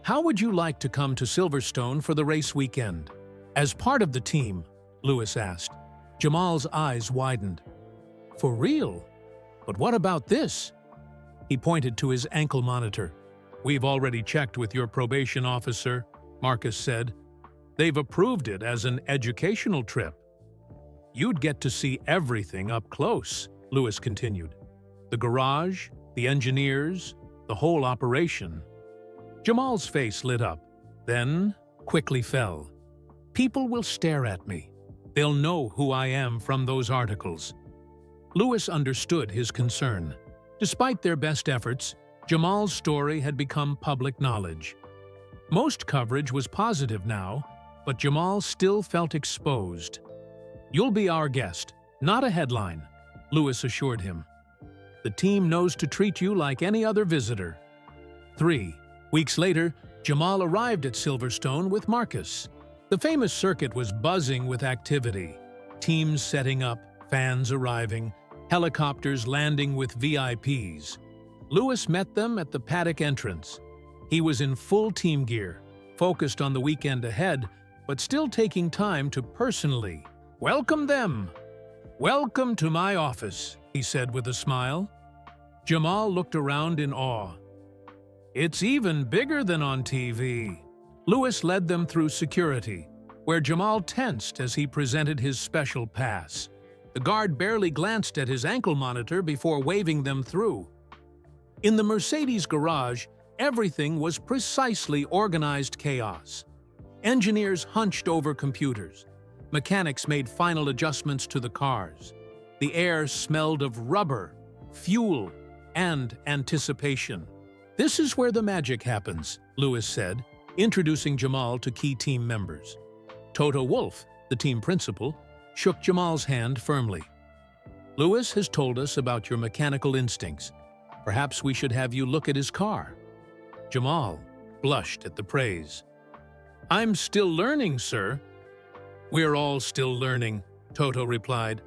"How would you like to come to Silverstone for the race weekend?" As part of the team, Lewis asked. Jamal's eyes widened. "For real? But what about this?" He pointed to his ankle monitor. "We've already checked with your probation officer," Marcus said. "They've approved it as an educational trip." "You'd get to see everything up close," Lewis continued. "The garage, the engineers, the whole operation." Jamal's face lit up, then quickly fell. "People will stare at me. They'll know who I am from those articles." Lewis understood his concern. Despite their best efforts, Jamal's story had become public knowledge. Most coverage was positive now, but Jamal still felt exposed. "You'll be our guest, not a headline," Lewis assured him. "The team knows to treat you like any other visitor." 3 weeks later, Jamal arrived at Silverstone with Marcus. The famous circuit was buzzing with activity. Teams setting up, fans arriving, helicopters landing with VIPs. Lewis met them at the paddock entrance. He was in full team gear, focused on the weekend ahead, but still taking time to personally welcome them. "Welcome to my office," he said with a smile. Jamal looked around in awe. "It's even bigger than on TV." Lewis led them through security, where Jamal tensed as he presented his special pass. The guard barely glanced at his ankle monitor before waving them through. In the Mercedes garage, everything was precisely organized chaos. Engineers hunched over computers. Mechanics made final adjustments to the cars. The air smelled of rubber, fuel, and anticipation. "This is where the magic happens," Lewis said, introducing Jamal to key team members. Toto Wolff, the team principal, shook Jamal's hand firmly. "Lewis has told us about your mechanical instincts. Perhaps we should have you look at his car." Jamal blushed at the praise. "I'm still learning, sir." "We're all still learning," Toto replied.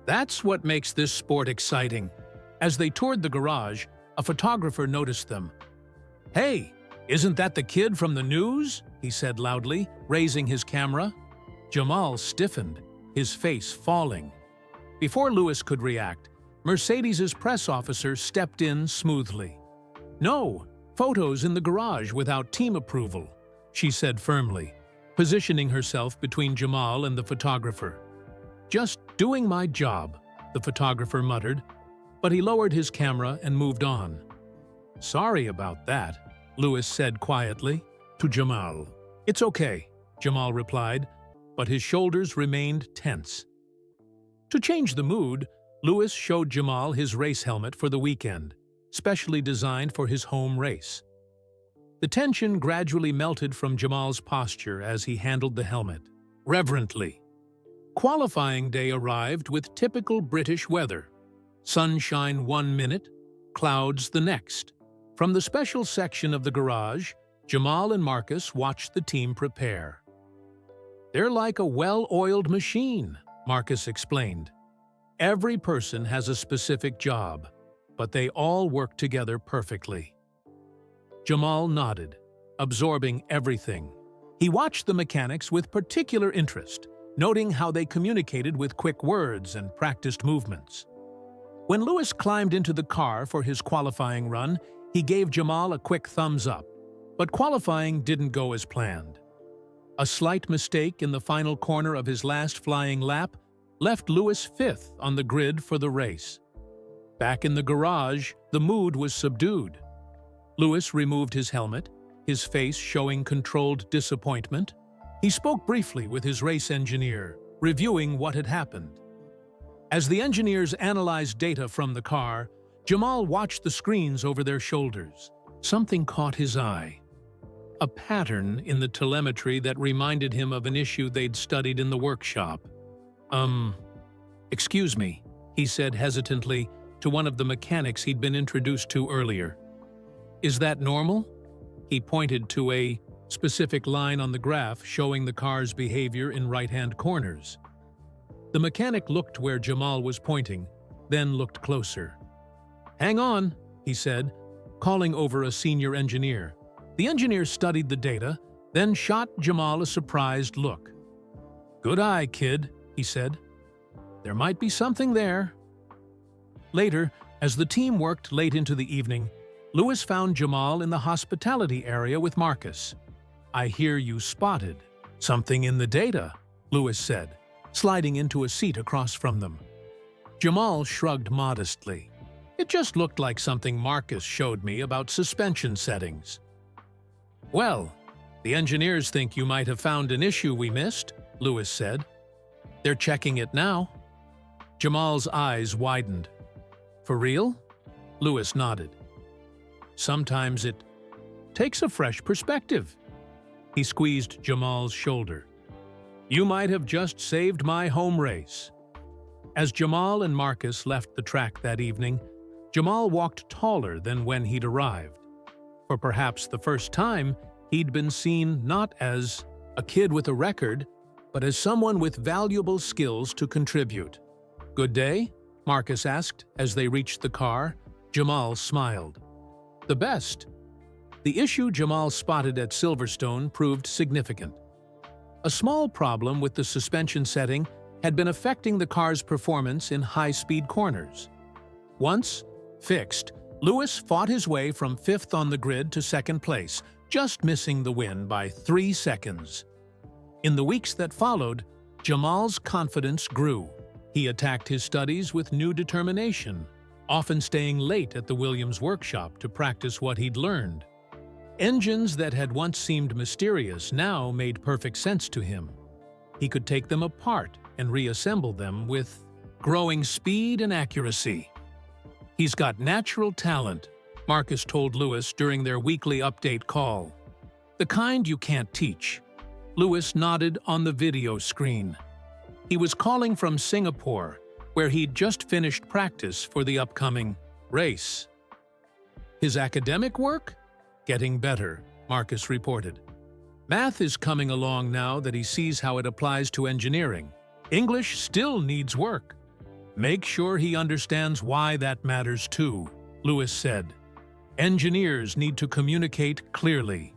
"That's what makes this sport exciting." As they toured the garage, a photographer noticed them. "Hey, isn't that the kid from the news?" he said loudly, raising his camera. Jamal stiffened, his face falling. Before Lewis could react, Mercedes's press officer stepped in smoothly. "No, photos in the garage without team approval," she said firmly, positioning herself between Jamal and the photographer. "Just doing my job," the photographer muttered, but he lowered his camera and moved on. "Sorry about that," Lewis said quietly to Jamal. "It's okay," Jamal replied, but his shoulders remained tense. To change the mood, Lewis showed Jamal his race helmet for the weekend, specially designed for his home race. The tension gradually melted from Jamal's posture as he handled the helmet, reverently. Qualifying day arrived with typical British weather. Sunshine 1 minute, clouds the next. From the special section of the garage, Jamal and Marcus watched the team prepare. "They're like a well-oiled machine," Marcus explained. "Every person has a specific job, but they all work together perfectly." Jamal nodded, absorbing everything. He watched the mechanics with particular interest, noting how they communicated with quick words and practiced movements. When Lewis climbed into the car for his qualifying run, he gave Jamal a quick thumbs up, but qualifying didn't go as planned. A slight mistake in the final corner of his last flying lap left Lewis 5th on the grid for the race. Back in the garage, the mood was subdued. Lewis removed his helmet, his face showing controlled disappointment. He spoke briefly with his race engineer, reviewing what had happened. As the engineers analyzed data from the car, Jamal watched the screens over their shoulders. Something caught his eye. A pattern in the telemetry that reminded him of an issue they'd studied in the workshop. Excuse me, he said hesitantly to one of the mechanics he'd been introduced to earlier. Is that normal? He pointed to a specific line on the graph showing the car's behavior in right-hand corners. The mechanic looked where Jamal was pointing, then looked closer. Hang on, he said, calling over a senior engineer. The engineer studied the data, then shot Jamal a surprised look. Good eye, kid, he said. There might be something there. Later, as the team worked late into the evening, Lewis found Jamal in the hospitality area with Marcus. I hear you spotted something in the data, Lewis said, sliding into a seat across from them. Jamal shrugged modestly. It just looked like something Marcus showed me about suspension settings. Well, the engineers think you might have found an issue we missed, Lewis said. They're checking it now. Jamal's eyes widened. For real? Lewis nodded. Sometimes it takes a fresh perspective. He squeezed Jamal's shoulder. You might have just saved my home race. As Jamal and Marcus left the track that evening, Jamal walked taller than when he'd arrived. For perhaps the first time, he'd been seen not as a kid with a record, but as someone with valuable skills to contribute. Good day? Marcus asked as they reached the car. Jamal smiled. The best. The issue Jamal spotted at Silverstone proved significant. A small problem with the suspension setting had been affecting the car's performance in high-speed corners. Once fixed, Lewis fought his way from fifth on the grid to second place, just missing the win by 3 seconds. In the weeks that followed, Jamal's confidence grew. He attacked his studies with new determination, often staying late at the Williams workshop to practice what he'd learned. Engines that had once seemed mysterious now made perfect sense to him. He could take them apart and reassemble them with growing speed and accuracy. He's got natural talent, Marcus told Lewis during their weekly update call. The kind you can't teach. Lewis nodded on the video screen. He was calling from Singapore, where he'd just finished practice for the upcoming race. His academic work? Getting better, Marcus reported. Math is coming along now that he sees how it applies to engineering. English still needs work. Make sure he understands why that matters too, Lewis said. Engineers need to communicate clearly.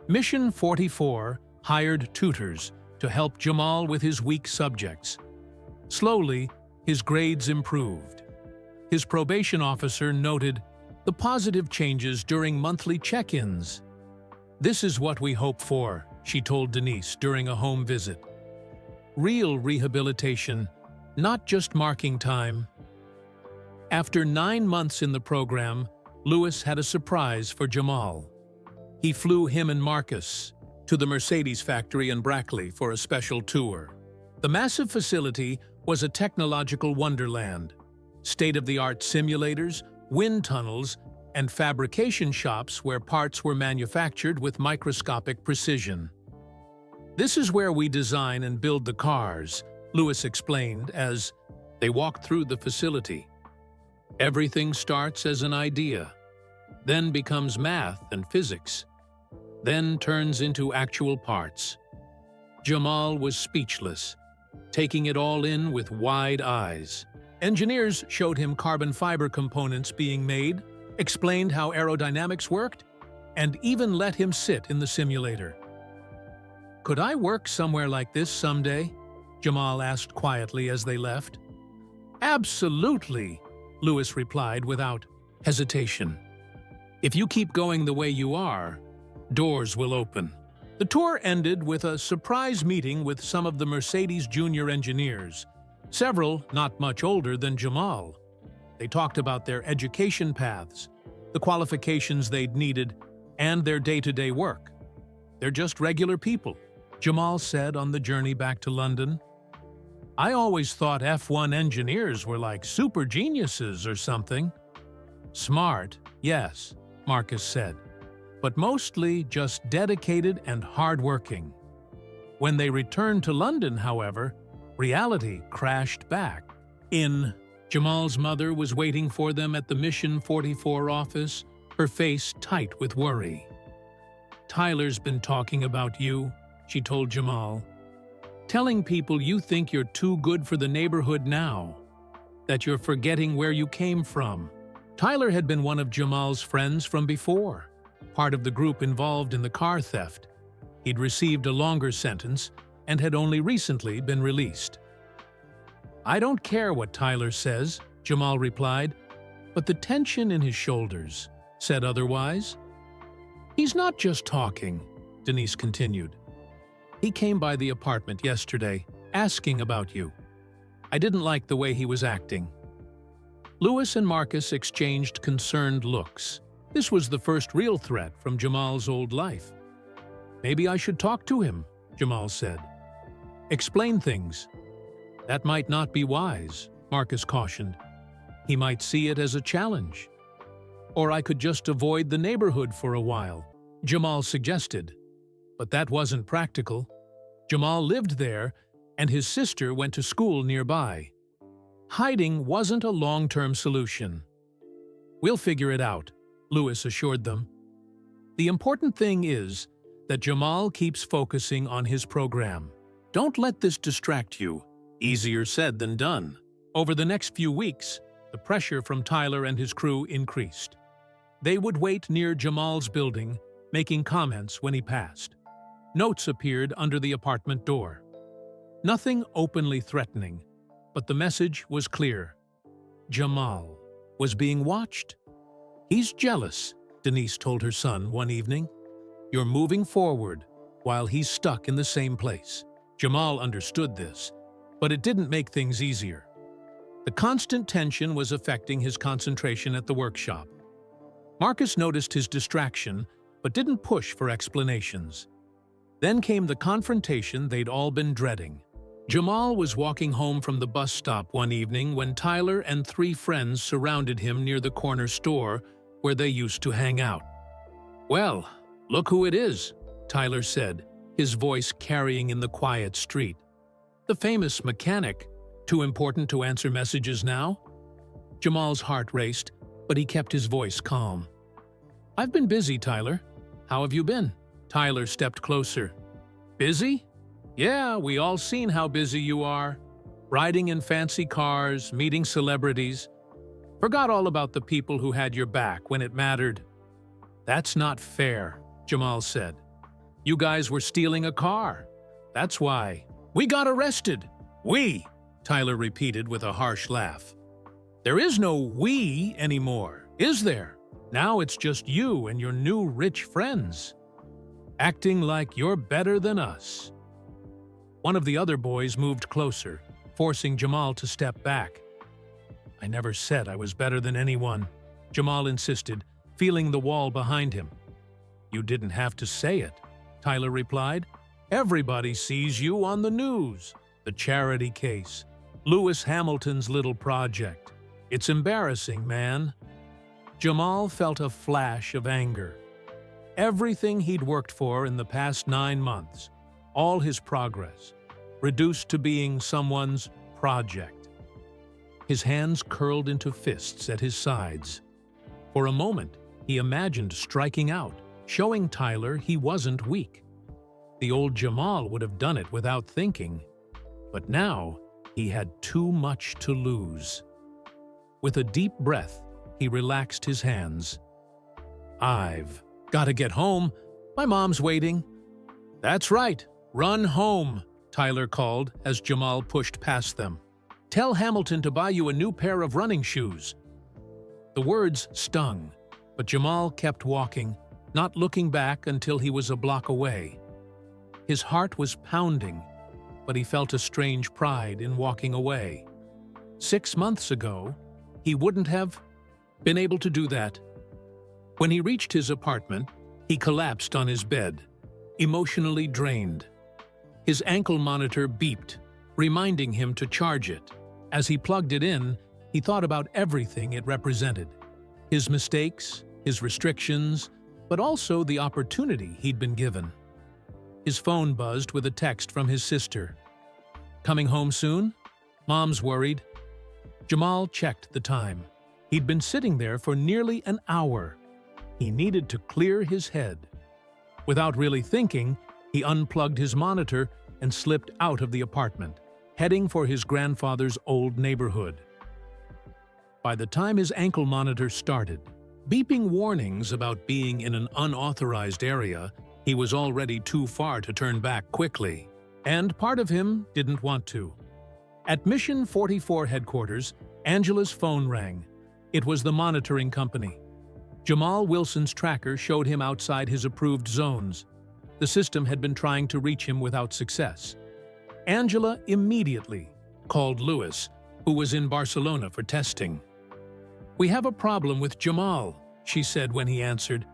Mission 44 hired tutors to help Jamal with his weak subjects. Slowly, his grades improved. His probation officer noted the positive changes during monthly check-ins. This is what we hope for, she told Denise during a home visit. Real rehabilitation, not just marking time. After 9 months in the program, Lewis had a surprise for Jamal. He flew him and Marcus to the Mercedes factory in Brackley for a special tour. The massive facility was a technological wonderland. State-of-the-art simulators, wind tunnels, and fabrication shops where parts were manufactured with microscopic precision. This is where we design and build the cars, Lewis explained as they walked through the facility. Everything starts as an idea, then becomes math and physics, then turns into actual parts. Jamal was speechless, taking it all in with wide eyes. Engineers showed him carbon fiber components being made, explained how aerodynamics worked, and even let him sit in the simulator. Could I work somewhere like this someday? Jamal asked quietly as they left. Absolutely, Lewis replied without hesitation. If you keep going the way you are, doors will open. The tour ended with a surprise meeting with some of the Mercedes junior engineers, several not much older than Jamal. They talked about their education paths, the qualifications they'd needed, and their day-to-day work. They're just regular people, Jamal said on the journey back to London. I always thought F1 engineers were like super geniuses or something. Smart, yes, Marcus said, but mostly just dedicated and hardworking. When they returned to London, however, reality crashed back. Jamal's mother was waiting for them at the Mission 44 office, her face tight with worry. Tyler's been talking about you, she told Jamal. Telling people you think you're too good for the neighborhood now, that you're forgetting where you came from. Tyler had been one of Jamal's friends from before, part of the group involved in the car theft. He'd received a longer sentence and had only recently been released. I don't care what Tyler says, Jamal replied, but the tension in his shoulders said otherwise. He's not just talking, Denise continued. He came by the apartment yesterday, asking about you. I didn't like the way he was acting. Louis and Marcus exchanged concerned looks. This was the first real threat from Jamal's old life. Maybe I should talk to him, Jamal said. Explain things. That might not be wise, Marcus cautioned. He might see it as a challenge. Or I could just avoid the neighborhood for a while, Jamal suggested. But that wasn't practical. Jamal lived there, and his sister went to school nearby. Hiding wasn't a long-term solution. We'll figure it out, Louis assured them. The important thing is that Jamal keeps focusing on his program. Don't let this distract you. Easier said than done. Over the next few weeks, the pressure from Tyler and his crew increased. They would wait near Jamal's building, making comments when he passed. Notes appeared under the apartment door. Nothing openly threatening, but the message was clear. Jamal was being watched. He's jealous, Denise told her son one evening. You're moving forward while he's stuck in the same place. Jamal understood this, but it didn't make things easier. The constant tension was affecting his concentration at the workshop. Marcus noticed his distraction, but didn't push for explanations. Then came the confrontation they'd all been dreading. Jamal was walking home from the bus stop one evening when Tyler and 3 friends surrounded him near the corner store where they used to hang out. Well, look who it is, Tyler said, his voice carrying in the quiet street. The famous mechanic, too important to answer messages now? Jamal's heart raced, but he kept his voice calm. I've been busy, Tyler. How have you been? Tyler stepped closer. Busy? Yeah, we all seen how busy you are. Riding in fancy cars, meeting celebrities. Forgot all about the people who had your back when it mattered. That's not fair, Jamal said. You guys were stealing a car. That's why. We got arrested. We, Tyler repeated with a harsh laugh. There is no we anymore, is there? Now it's just you and your new rich friends. Acting like you're better than us. One of the other boys moved closer, forcing Jamal to step back. I never said I was better than anyone, Jamal insisted, feeling the wall behind him. You didn't have to say it, Tyler replied. Everybody sees you on the news, the charity case, Lewis Hamilton's little project. It's embarrassing, man. Jamal felt a flash of anger. Everything he'd worked for in the past 9 months, all his progress, reduced to being someone's project. His hands curled into fists at his sides. For a moment, he imagined striking out, showing Tyler he wasn't weak. The old Jamal would have done it without thinking, but now he had too much to lose. With a deep breath, he relaxed his hands. I've got to get home. My mom's waiting. That's right. Run home, Tyler called as Jamal pushed past them. Tell Hamilton to buy you a new pair of running shoes. The words stung, but Jamal kept walking, not looking back until he was a block away. His heart was pounding, but he felt a strange pride in walking away. 6 months ago, he wouldn't have been able to do that. When he reached his apartment, He collapsed on his bed, emotionally drained. His ankle monitor beeped, reminding him to charge it. As he plugged it in, he thought about everything it represented. His mistakes, his restrictions, but also the opportunity he'd been given. His phone buzzed with a text from his sister. "Coming home soon? Mom's worried." Jamal checked the time. He'd been sitting there for nearly an hour. He needed to clear his head. Without really thinking, he unplugged his monitor and slipped out of the apartment, heading for his grandfather's old neighborhood. By the time his ankle monitor started, beeping warnings about being in an unauthorized area, he was already too far to turn back quickly. And part of him didn't want to. At Mission 44 headquarters, Angela's phone rang. It was the monitoring company. Jamal Wilson's tracker showed him outside his approved zones. The system had been trying to reach him without success. Angela immediately called Lewis, who was in Barcelona for testing. "We have a problem with Jamal," she said when he answered.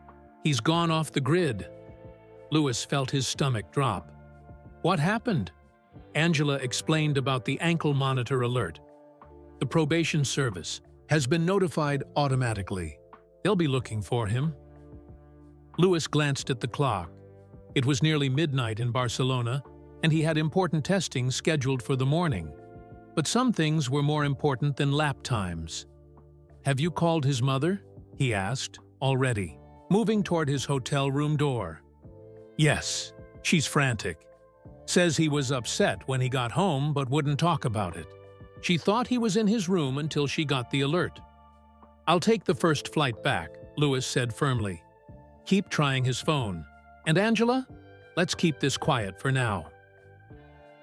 "He's gone off the grid." Lewis felt his stomach drop. "What happened?" Angela explained about the ankle monitor alert. "The probation service has been notified automatically. They'll be looking for him." Lewis glanced at the clock. It was nearly midnight in Barcelona, and he had important testing scheduled for the morning. But some things were more important than lap times. "Have you called his mother?" he asked, already, moving toward his hotel room door. "Yes, she's frantic. Says he was upset when he got home but wouldn't talk about it. She thought he was in his room until she got the alert." "I'll take the first flight back," Lewis said firmly. "Keep trying his phone. And Angela, let's keep this quiet for now."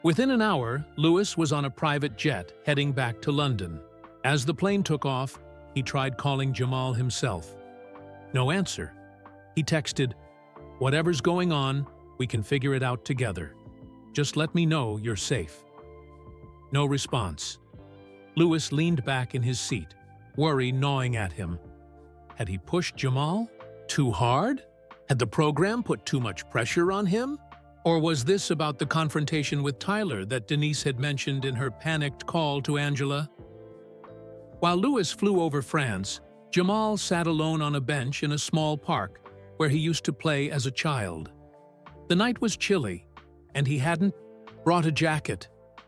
Within an hour, Lewis was on a private jet heading back to London. As the plane took off, he tried calling Jamal himself. No answer. He texted, "Whatever's going on, we can figure it out together. Just let me know you're safe." No response. Lewis leaned back in his seat, worry gnawing at him. Had he pushed Jamal too hard? Had the program put too much pressure on him? Or was this about the confrontation with Tyler that Denise had mentioned in her panicked call to Angela? While Lewis flew over France, Jamal sat alone on a bench in a small park where he used to play as a child. The night was chilly, and he hadn't brought a jacket.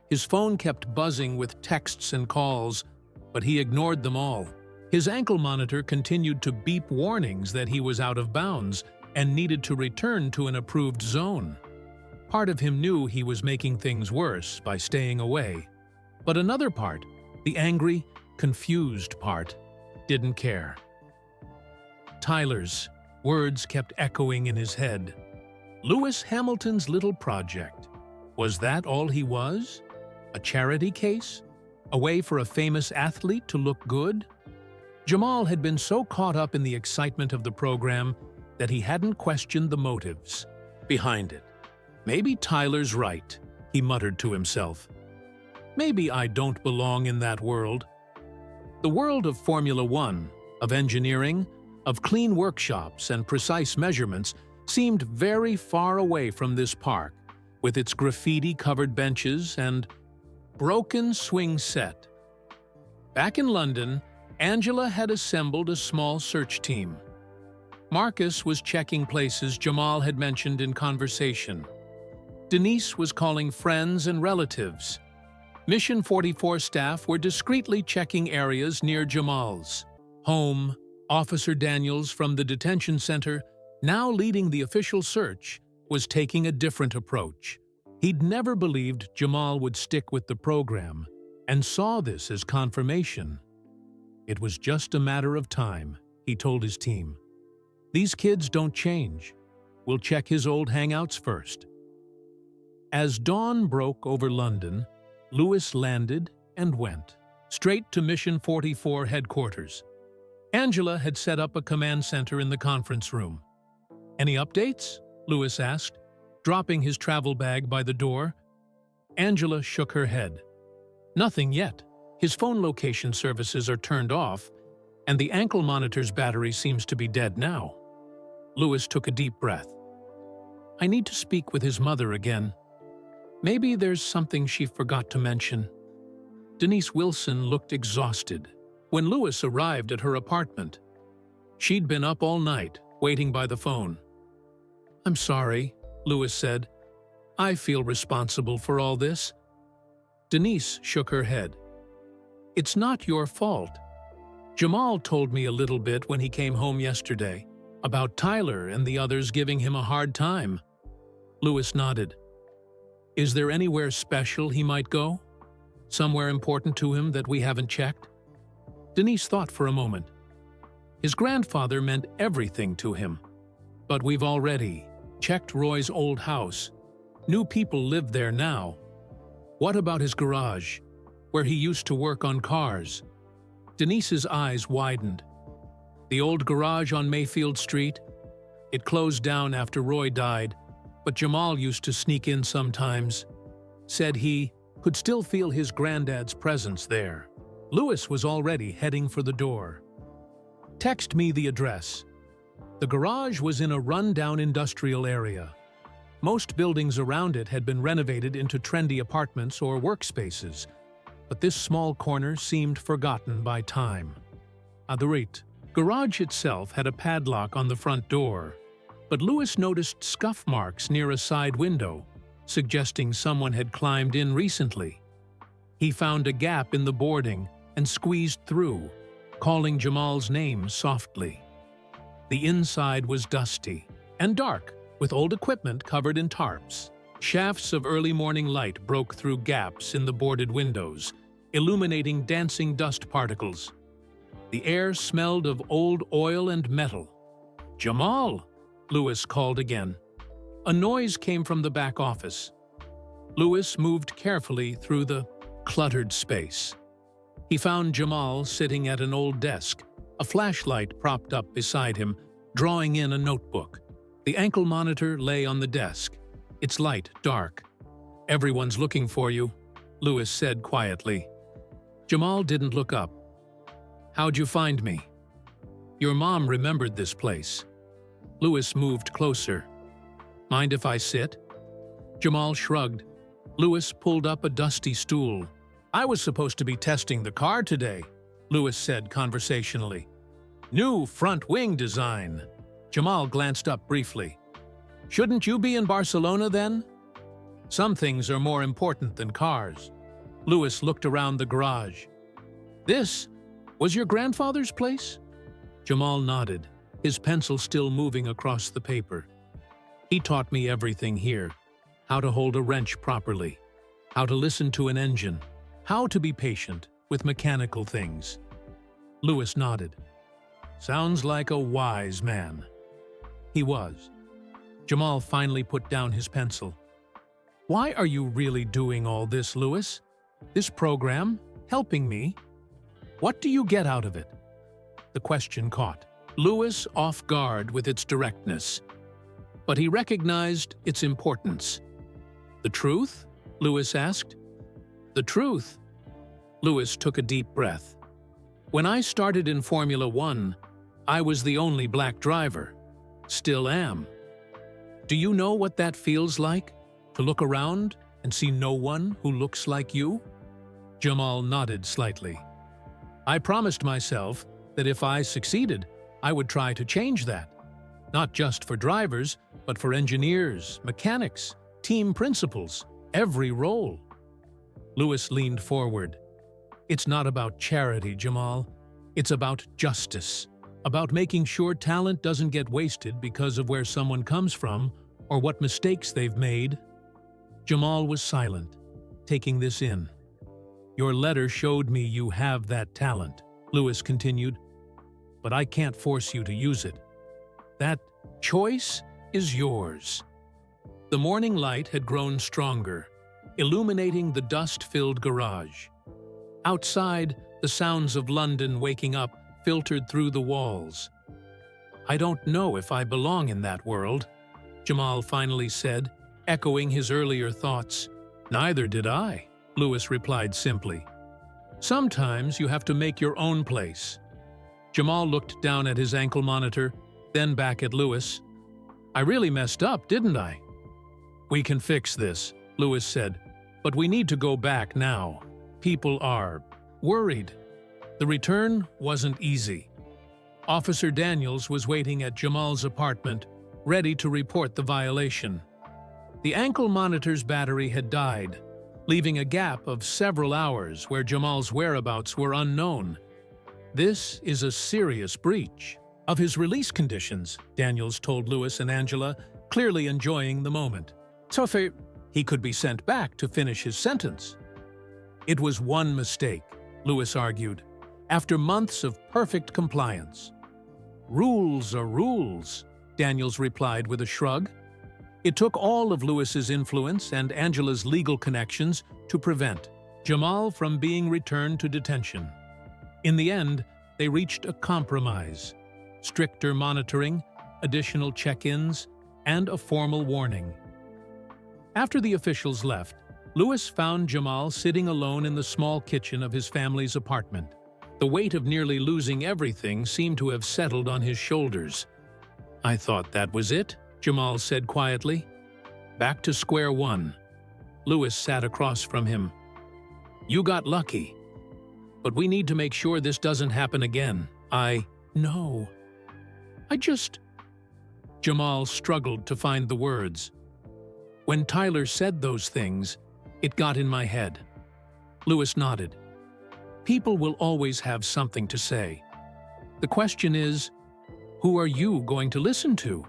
His phone kept buzzing with texts and calls, but he ignored them all. His ankle monitor continued to beep warnings that he was out of bounds and needed to return to an approved zone. Part of him knew he was making things worse by staying away, but another part, the angry, confused part, didn't care. Tyler's words kept echoing in his head. Lewis Hamilton's little project. Was that all he was? A charity case? A way for a famous athlete to look good? Jamal had been so caught up in the excitement of the program that he hadn't questioned the motives behind it. "Maybe Tyler's right," he muttered to himself. "Maybe I don't belong in that world." The world of Formula One, of engineering, of clean workshops and precise measurements seemed very far away from this park, with its graffiti-covered benches and broken swing set. Back in London, Angela had assembled a small search team. Marcus was checking places Jamal had mentioned in conversation. Denise was calling friends and relatives. Mission 44 staff were discreetly checking areas near Jamal's home. Officer Daniels from the detention center, now leading the official search, was taking a different approach. He'd never believed Jamal would stick with the program, and saw this as confirmation. It was just a matter of time, he told his team. "These kids don't change. We'll check his old hangouts first." As dawn broke over London, Lewis landed and went straight to Mission 44 headquarters. Angela had set up a command center in the conference room. "Any updates?" Lewis asked, dropping his travel bag by the door. Angela shook her head. "Nothing yet. His phone location services are turned off, and the ankle monitor's battery seems to be dead now." Louis took a deep breath. I need to speak with his mother again. Maybe there's something she forgot to mention. Denise Wilson looked exhausted when Louis arrived at her apartment. She'd been up all night, waiting by the phone. I'm sorry, Louis said. I feel responsible for all this. Denise shook her head. It's not your fault. Jamal told me a little bit when he came home yesterday about Tyler and the others giving him a hard time. Louis nodded. Is there anywhere special he might go? Somewhere important to him that we haven't checked? Denise thought for a moment. His grandfather meant everything to him. But we've already checked Roy's old house. New people live there now. What about his garage, where he used to work on cars? Denise's eyes widened. The old garage on Mayfield Street? It closed down after Roy died, but Jamal used to sneak in sometimes. Said he could still feel his granddad's presence there. Louis was already heading for the door. Text me the address. The garage was in a run-down industrial area. Most buildings around it had been renovated into trendy apartments or workspaces, but this small corner seemed forgotten by time. The garage itself had a padlock on the front door, but Louis noticed scuff marks near a side window, suggesting someone had climbed in recently. He found a gap in the boarding and squeezed through, calling Jamal's name softly. The inside was dusty and dark, with old equipment covered in tarps. Shafts of early morning light broke through gaps in the boarded windows, illuminating dancing dust particles. The air smelled of old oil and metal. Jamal, Louis called again. A noise came from the back office. Louis moved carefully through the cluttered space. He found Jamal sitting at an old desk, a flashlight propped up beside him, drawing in a notebook. The ankle monitor lay on the desk, its light dark. Everyone's looking for you, Louis said quietly. Jamal didn't look up. How'd you find me? Your mom remembered this place. Louis moved closer. Mind if I sit? Jamal shrugged. Louis pulled up a dusty stool. I was supposed to be testing the car today, Louis said conversationally. New front wing design. Jamal glanced up briefly. Shouldn't you be in Barcelona then? Some things are more important than cars. Louis looked around the garage. This was your grandfather's place? Jamal nodded, his pencil still moving across the paper. He taught me everything here. How to hold a wrench properly, how to listen to an engine, how to be patient with mechanical things. Louis nodded. Sounds like a wise man. He was. Jamal finally put down his pencil. Why are you really doing all this, Louis? This program, helping me? What do you get out of it? The question caught Louis off guard with its directness. But he recognized its importance. The truth? Louis asked. The truth? Louis took a deep breath. When I started in Formula One, I was the only black driver. Still am. Do you know what that feels like? To look around and see no one who looks like you? Jamal nodded slightly. I promised myself that if I succeeded, I would try to change that. Not just for drivers, but for engineers, mechanics, team principals, every role. Louis leaned forward. It's not about charity, Jamal. It's about justice. About making sure talent doesn't get wasted because of where someone comes from or what mistakes they've made. Jamal was silent, taking this in. Your letter showed me you have that talent, Louis continued, but I can't force you to use it. That choice is yours. The morning light had grown stronger, illuminating the dust-filled garage. Outside, the sounds of London waking up filtered through the walls. I don't know if I belong in that world, Jamal finally said, echoing his earlier thoughts. Neither did I, Louis replied simply. Sometimes you have to make your own place. Jamal looked down at his ankle monitor, then back at Louis, I really messed up, didn't I? We can fix this, Lewis said, but we need to go back now. People are worried. The return wasn't easy. Officer Daniels was waiting at Jamal's apartment, ready to report the violation. The ankle monitor's battery had died, leaving a gap of several hours where Jamal's whereabouts were unknown. This is a serious breach of his release conditions, Daniels told Lewis and Angela, clearly enjoying the moment. So he could be sent back to finish his sentence. It was one mistake, Lewis argued, after months of perfect compliance. Rules are rules, Daniels replied with a shrug. It took all of Lewis's influence and Angela's legal connections to prevent Jamal from being returned to detention. In the end, they reached a compromise: stricter monitoring, additional check-ins, and a formal warning. After the officials left, Lewis found Jamal sitting alone in the small kitchen of his family's apartment. The weight of nearly losing everything seemed to have settled on his shoulders. "I thought that was it," Jamal said quietly. "Back to square one." Lewis sat across from him. "You got lucky. But we need to make sure this doesn't happen again. No. Jamal struggled to find the words. "When Tyler said those things, it got in my head." Lewis nodded. "People will always have something to say. The question is, who are you going to listen to?"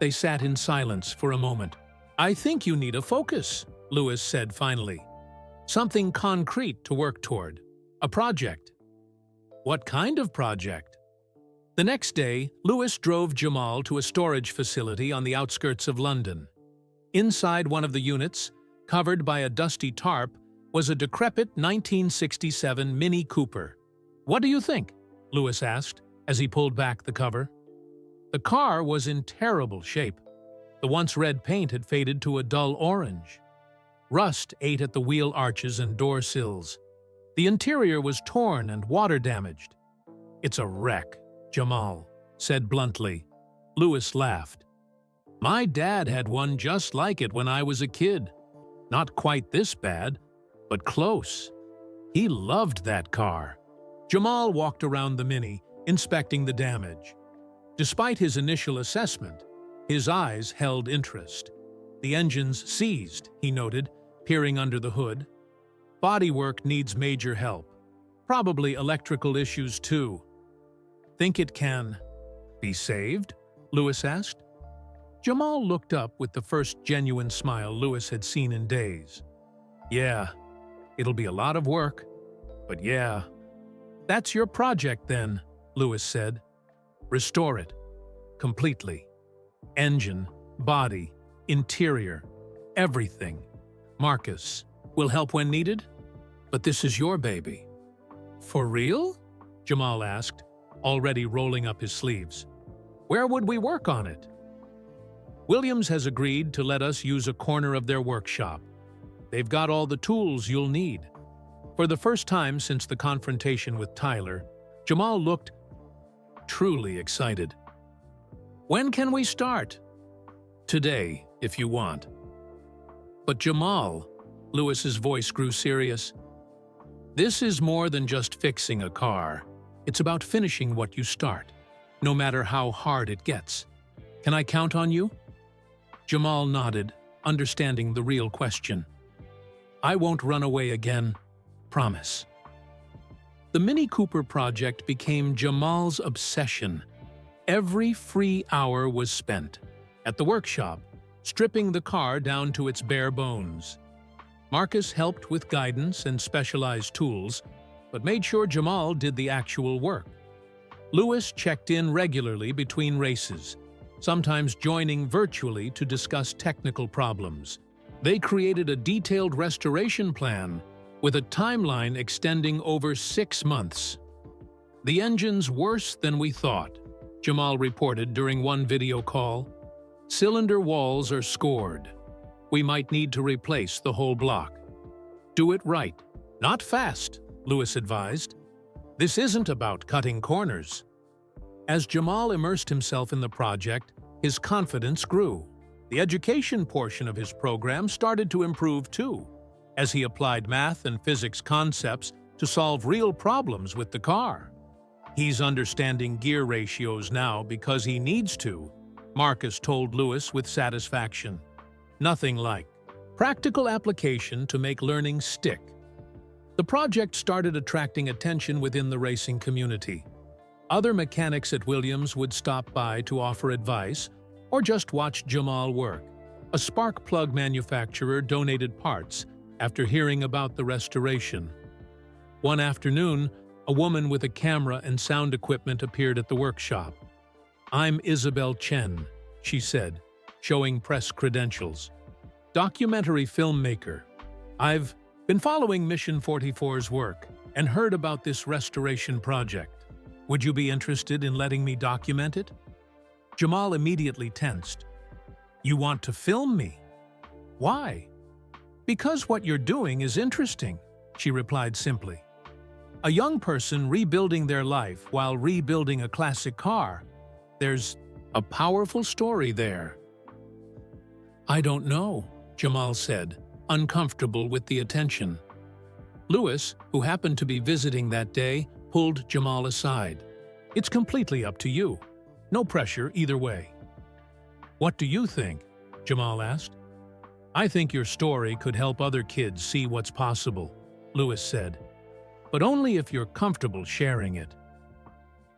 They sat in silence for a moment. "I think you need a focus," Lewis said finally. "Something concrete to work toward. A project." "What kind of project?" The next day, Lewis drove Jamal to a storage facility on the outskirts of London. Inside one of the units, covered by a dusty tarp, was a decrepit 1967 Mini Cooper. "What do you think?" Lewis asked as he pulled back the cover. The car was in terrible shape. The once red paint had faded to a dull orange. Rust ate at the wheel arches and door sills. The interior was torn and water-damaged. "It's a wreck," Jamal said bluntly. Lewis laughed. "My dad had one just like it when I was a kid. Not quite this bad, but close. He loved that car." Jamal walked around the Mini, inspecting the damage. Despite his initial assessment, his eyes held interest. "The engine's seized," he noted, peering under the hood. "Bodywork needs major help. Probably electrical issues too." "Think it can be saved?" Lewis asked. Jamal looked up with the first genuine smile Lewis had seen in days. "Yeah, it'll be a lot of work, but yeah." "That's your project then," Lewis said. "Restore it. Completely. Engine, body, interior, everything. Marcus will help when needed, but this is your baby." "For real?" Jamal asked, already rolling up his sleeves. "Where would we work on it?" "Williams has agreed to let us use a corner of their workshop. They've got all the tools you'll need." For the first time since the confrontation with Tyler, Jamal looked truly excited. "When can we start?" "Today, if you want." "But Jamal," Lewis's voice grew serious, "this is more than just fixing a car. It's about finishing what you start, no matter how hard it gets. Can I count on you?" Jamal nodded, understanding the real question. "I won't run away again. Promise." The Mini Cooper project became Jamal's obsession. Every free hour was spent at the workshop, stripping the car down to its bare bones. Marcus helped with guidance and specialized tools, but made sure Jamal did the actual work. Lewis checked in regularly between races, sometimes joining virtually to discuss technical problems. They created a detailed restoration plan with a timeline extending over 6 months. "The engine's worse than we thought," Jamal reported during one video call. "Cylinder walls are scored. We might need to replace the whole block." "Do it right, not fast," Lewis advised. "This isn't about cutting corners." As Jamal immersed himself in the project, his confidence grew. The education portion of his program started to improve too, as he applied math and physics concepts to solve real problems with the car. He's understanding gear ratios now because he needs to, Marcus told Lewis with satisfaction. Nothing like practical application to make learning stick. The project started attracting attention within the racing community. Other mechanics at Williams would stop by to offer advice or just watch Jamal work. A spark plug manufacturer donated parts after hearing about the restoration. One afternoon, a woman with a camera and sound equipment appeared at the workshop. "I'm Isabel Chen," she said, showing press credentials. "Documentary filmmaker. I've been following Mission 44's work and heard about this restoration project. Would you be interested in letting me document it?" Jamal immediately tensed. "You want to film me? Why?" "Because what you're doing is interesting," she replied simply. "A young person rebuilding their life while rebuilding a classic car. There's a powerful story there." "I don't know," Jamal said, uncomfortable with the attention. Lewis, who happened to be visiting that day, pulled Jamal aside. "It's completely up to you. No pressure either way." "What do you think?" Jamal asked. "I think your story could help other kids see what's possible," Lewis said. "But only if you're comfortable sharing it."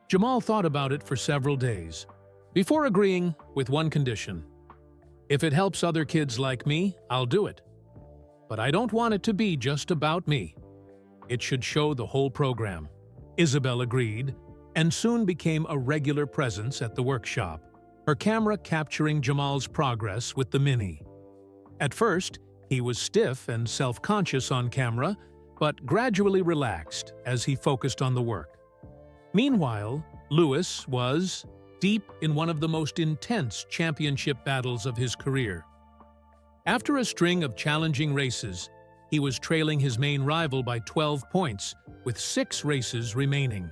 Jamal thought about it for several days, before agreeing with one condition. "If it helps other kids like me, I'll do it. But I don't want it to be just about me. It should show the whole program." Isabel agreed, and soon became a regular presence at the workshop, her camera capturing Jamal's progress with the Mini. At first, he was stiff and self-conscious on camera, but gradually relaxed as he focused on the work. Meanwhile, Lewis was deep in one of the most intense championship battles of his career. After a string of challenging races, he was trailing his main rival by 12 points, with 6 races remaining.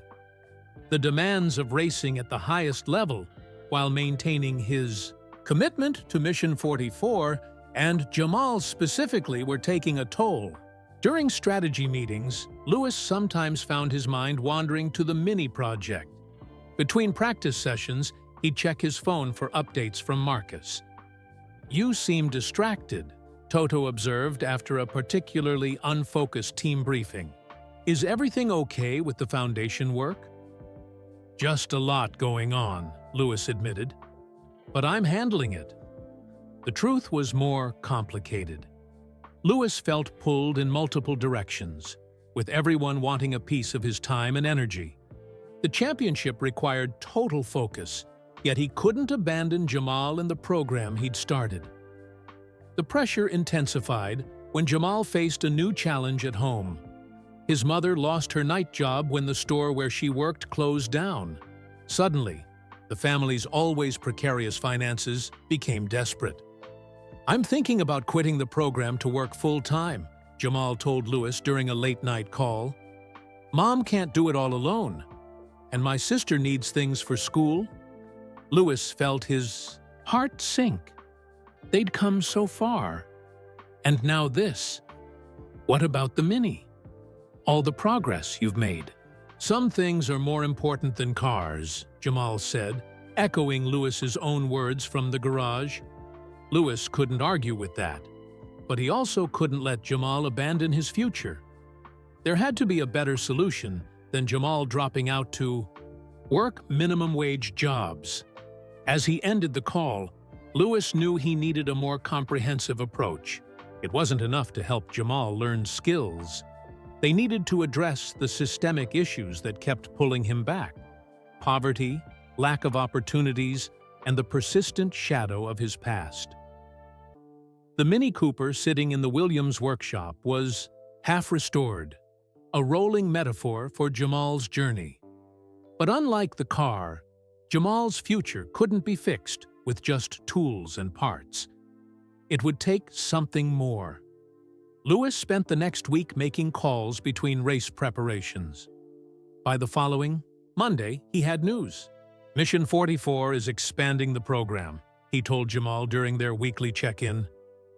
The demands of racing at the highest level, while maintaining his commitment to Mission 44 and Jamal specifically, were taking a toll. During strategy meetings, Lewis sometimes found his mind wandering to the Mini project. Between practice sessions, he'd check his phone for updates from Marcus. "You seem distracted," Toto observed after a particularly unfocused team briefing. "Is everything okay with the foundation work?" "Just a lot going on," Lewis admitted. "But I'm handling it." The truth was more complicated. Lewis felt pulled in multiple directions, with everyone wanting a piece of his time and energy. The championship required total focus, yet he couldn't abandon Jamal and the program he'd started. The pressure intensified when Jamal faced a new challenge at home. His mother lost her night job when the store where she worked closed down. Suddenly, the family's always precarious finances became desperate. "I'm thinking about quitting the program to work full-time," Jamal told Lewis during a late-night call. "Mom can't do it all alone, and my sister needs things for school." Lewis felt his heart sink. They'd come so far. And now this. What about the Mini? All the progress you've made. "Some things are more important than cars," Jamal said, echoing Lewis's own words from the garage. Lewis couldn't argue with that, but he also couldn't let Jamal abandon his future. There had to be a better solution than Jamal dropping out to work minimum-wage jobs. As he ended the call, Lewis knew he needed a more comprehensive approach. It wasn't enough to help Jamal learn skills. They needed to address the systemic issues that kept pulling him back: poverty, lack of opportunities, and the persistent shadow of his past. The Mini Cooper sitting in the Williams workshop was half restored, a rolling metaphor for Jamal's journey. But unlike the car, Jamal's future couldn't be fixed with just tools and parts. It would take something more. Lewis spent the next week making calls between race preparations. By the following Monday, he had news. Mission 44 is expanding the program. he told Jamal during their weekly check-in.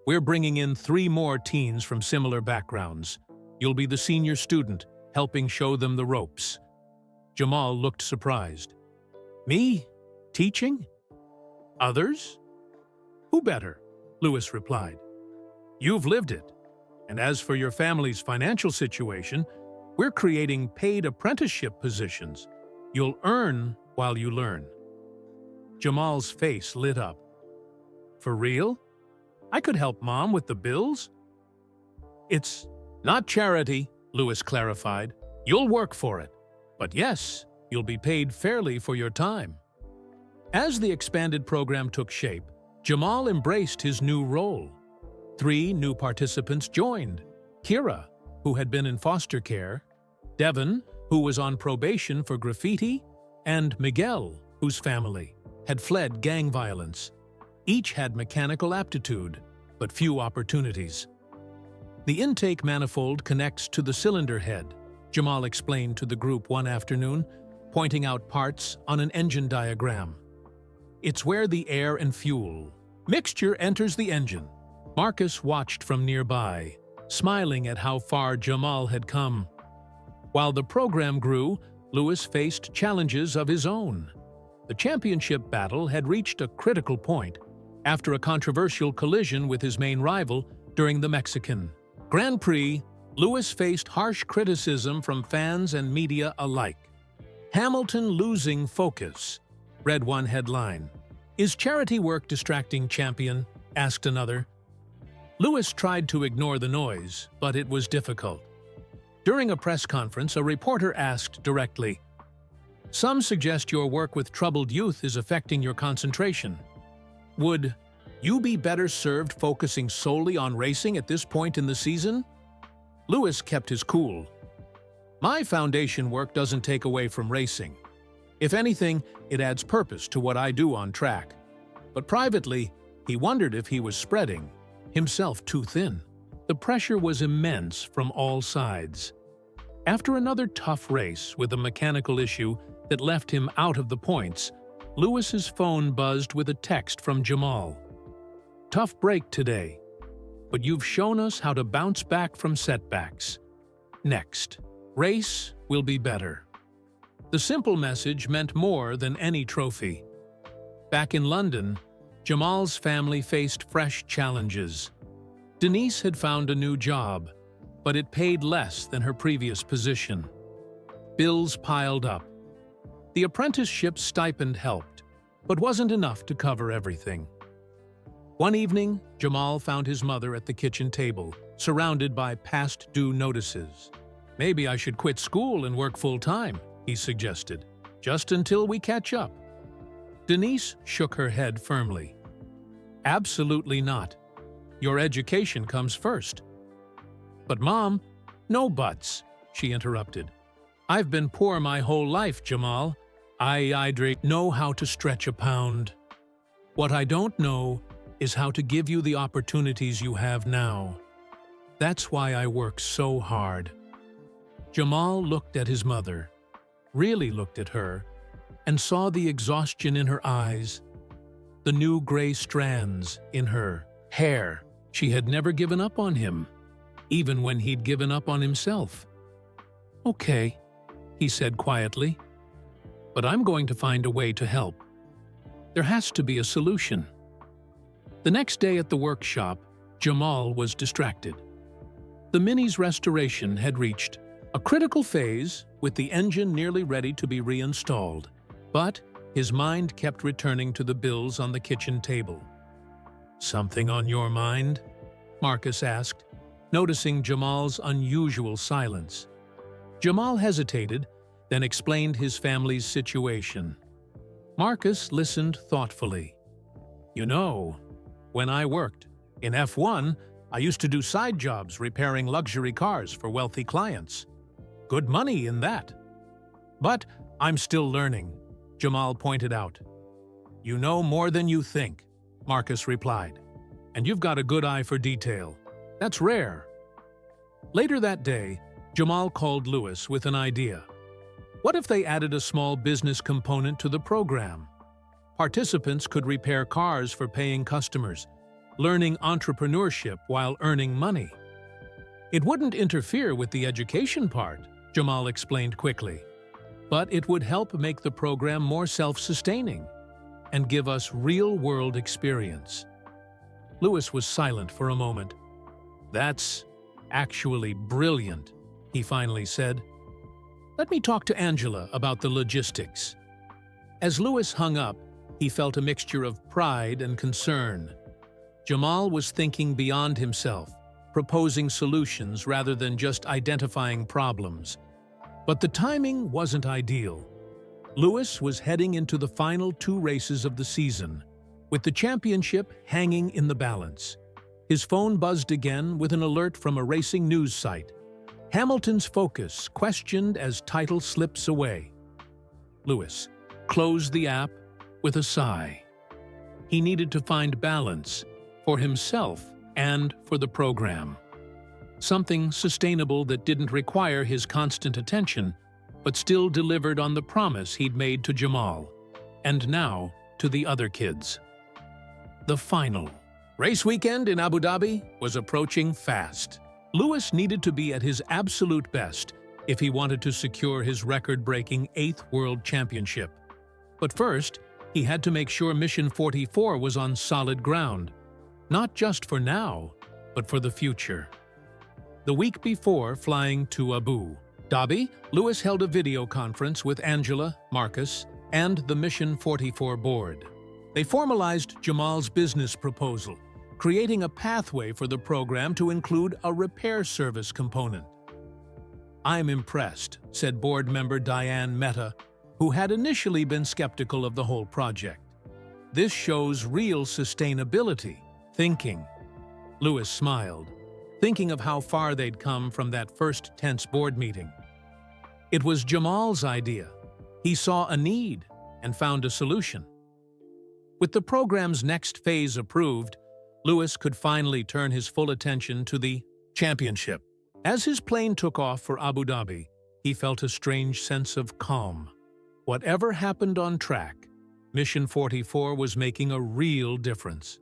"We're bringing in 3 more teens from similar backgrounds. You'll be the senior student, helping show them the ropes." Jamal looked surprised. "Me? Teaching? Others? Who better?" Lewis replied. "You've lived it. And as for your family's financial situation, we're creating paid apprenticeship positions. You'll earn while you learn." Jamal's face lit up. "For real? I could help Mom with the bills?" "It's not charity," Lewis clarified. "You'll work for it. But yes, you'll be paid fairly for your time." As the expanded program took shape, Jamal embraced his new role. 3 new participants joined: Kira, who had been in foster care, Devin, who was on probation for graffiti, and Miguel, whose family had fled gang violence. Each had mechanical aptitude, but few opportunities. "The intake manifold connects to the cylinder head," Jamal explained to the group one afternoon, pointing out parts on an engine diagram. "It's where the air and fuel mixture enters the engine." Marcus watched from nearby, smiling at how far Jamal had come. While the program grew, Lewis faced challenges of his own. The championship battle had reached a critical point after a controversial collision with his main rival during the Mexican Grand Prix. Lewis faced harsh criticism from fans and media alike. "Hamilton losing focus," read one headline. "Is charity work distracting champion?" asked another. Lewis tried to ignore the noise, but it was difficult. During a press conference, a reporter asked directly, "Some suggest your work with troubled youth is affecting your concentration. Would you be better served focusing solely on racing at this point in the season?" Lewis kept his cool. "My foundation work doesn't take away from racing. If anything, it adds purpose to what I do on track." But privately, he wondered if he was spreading himself too thin. The pressure was immense from all sides. After another tough race with a mechanical issue that left him out of the points, Lewis's phone buzzed with a text from Jamal. "Tough break today, but you've shown us how to bounce back from setbacks. Next race will be better." The simple message meant more than any trophy. Back in London, Jamal's family faced fresh challenges. Denise had found a new job, but it paid less than her previous position. Bills piled up. The apprenticeship stipend helped, but wasn't enough to cover everything. One evening, Jamal found his mother at the kitchen table, surrounded by past due notices. "Maybe I should quit school and work full-time," he suggested, "just until we catch up." Denise shook her head firmly. "Absolutely not. Your education comes first." "But Mom—" "No buts," she interrupted. "I've been poor my whole life, Jamal. I know how to stretch a pound. What I don't know is how to give you the opportunities you have now. That's why I work so hard." Jamal looked at his mother, really looked at her, and saw the exhaustion in her eyes, the new gray strands in her hair. She had never given up on him, even when he'd given up on himself. "Okay," he said quietly, "but I'm going to find a way to help. There has to be a solution." The next day at the workshop, Jamal was distracted. The Mini's restoration had reached a critical phase, with the engine nearly ready to be reinstalled, but his mind kept returning to the bills on the kitchen table. "Something on your mind?" Marcus asked, noticing Jamal's unusual silence. Jamal hesitated, then explained his family's situation. Marcus listened thoughtfully. "You know, when I worked in F1, I used to do side jobs repairing luxury cars for wealthy clients. Good money in that. But I'm still learning," Jamal pointed out. "You know more than you think," Marcus replied. "And you've got a good eye for detail. That's rare." Later that day, Jamal called Lewis with an idea. What if they added a small business component to the program? participants could repair cars for paying customers, learning entrepreneurship while earning money. It wouldn't interfere with the education part, Jamal explained quickly, but it would help make the program more self-sustaining and give us real-world experience. Louis was silent for a moment. "That's actually brilliant," he finally said. "Let me talk to Angela about the logistics." As Louis hung up, he felt a mixture of pride and concern. Jamal was thinking beyond himself, proposing solutions rather than just identifying problems. But the timing wasn't ideal. Louis was heading into the final 2 races of the season, with the championship hanging in the balance. His phone buzzed again with an alert from a racing news site. Hamilton's focus questioned as title slips away. Louis closed the app with a sigh. He needed to find balance for himself and for the program. Something sustainable that didn't require his constant attention, but still delivered on the promise he'd made to Jamal, and now to the other kids. The final race weekend in Abu Dhabi was approaching fast. Louis needed to be at his absolute best if he wanted to secure his record-breaking 8th World Championship. But first, he had to make sure Mission 44 was on solid ground, not just for now, but for the future. The week before flying to Abu Dhabi, Louis held a video conference with Angela, Marcus, and the Mission 44 board. They formalized Jamal's business proposal, creating a pathway for the program to include a repair service component. "I'm impressed," said board member Diane Mehta, who had initially been skeptical of the whole project. "This shows real sustainability thinking." Louis smiled, thinking of how far they'd come from that first tense board meeting. It was Jamal's idea. He saw a need and found a solution. With the program's next phase approved, Louis could finally turn his full attention to the championship. As his plane took off for Abu Dhabi, he felt a strange sense of calm. Whatever happened on track, Mission 44 was making a real difference.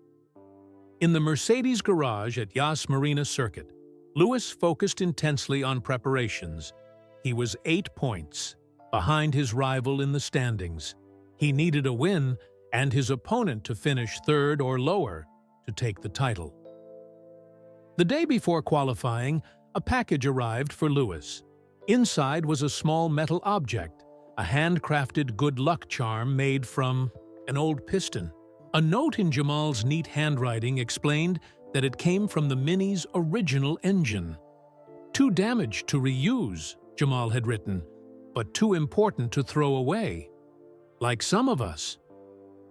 In the Mercedes garage at Yas Marina Circuit, Louis focused intensely on preparations. He was 8 points behind his rival in the standings. He needed a win and his opponent to finish 3rd or lower to take the title. The day before qualifying, a package arrived for Louis. Inside was a small metal object, a handcrafted good luck charm made from an old piston. A note in Jamal's neat handwriting explained that it came from the Mini's original engine. "Too damaged to reuse," Jamal had written, "but too important to throw away. Like some of us."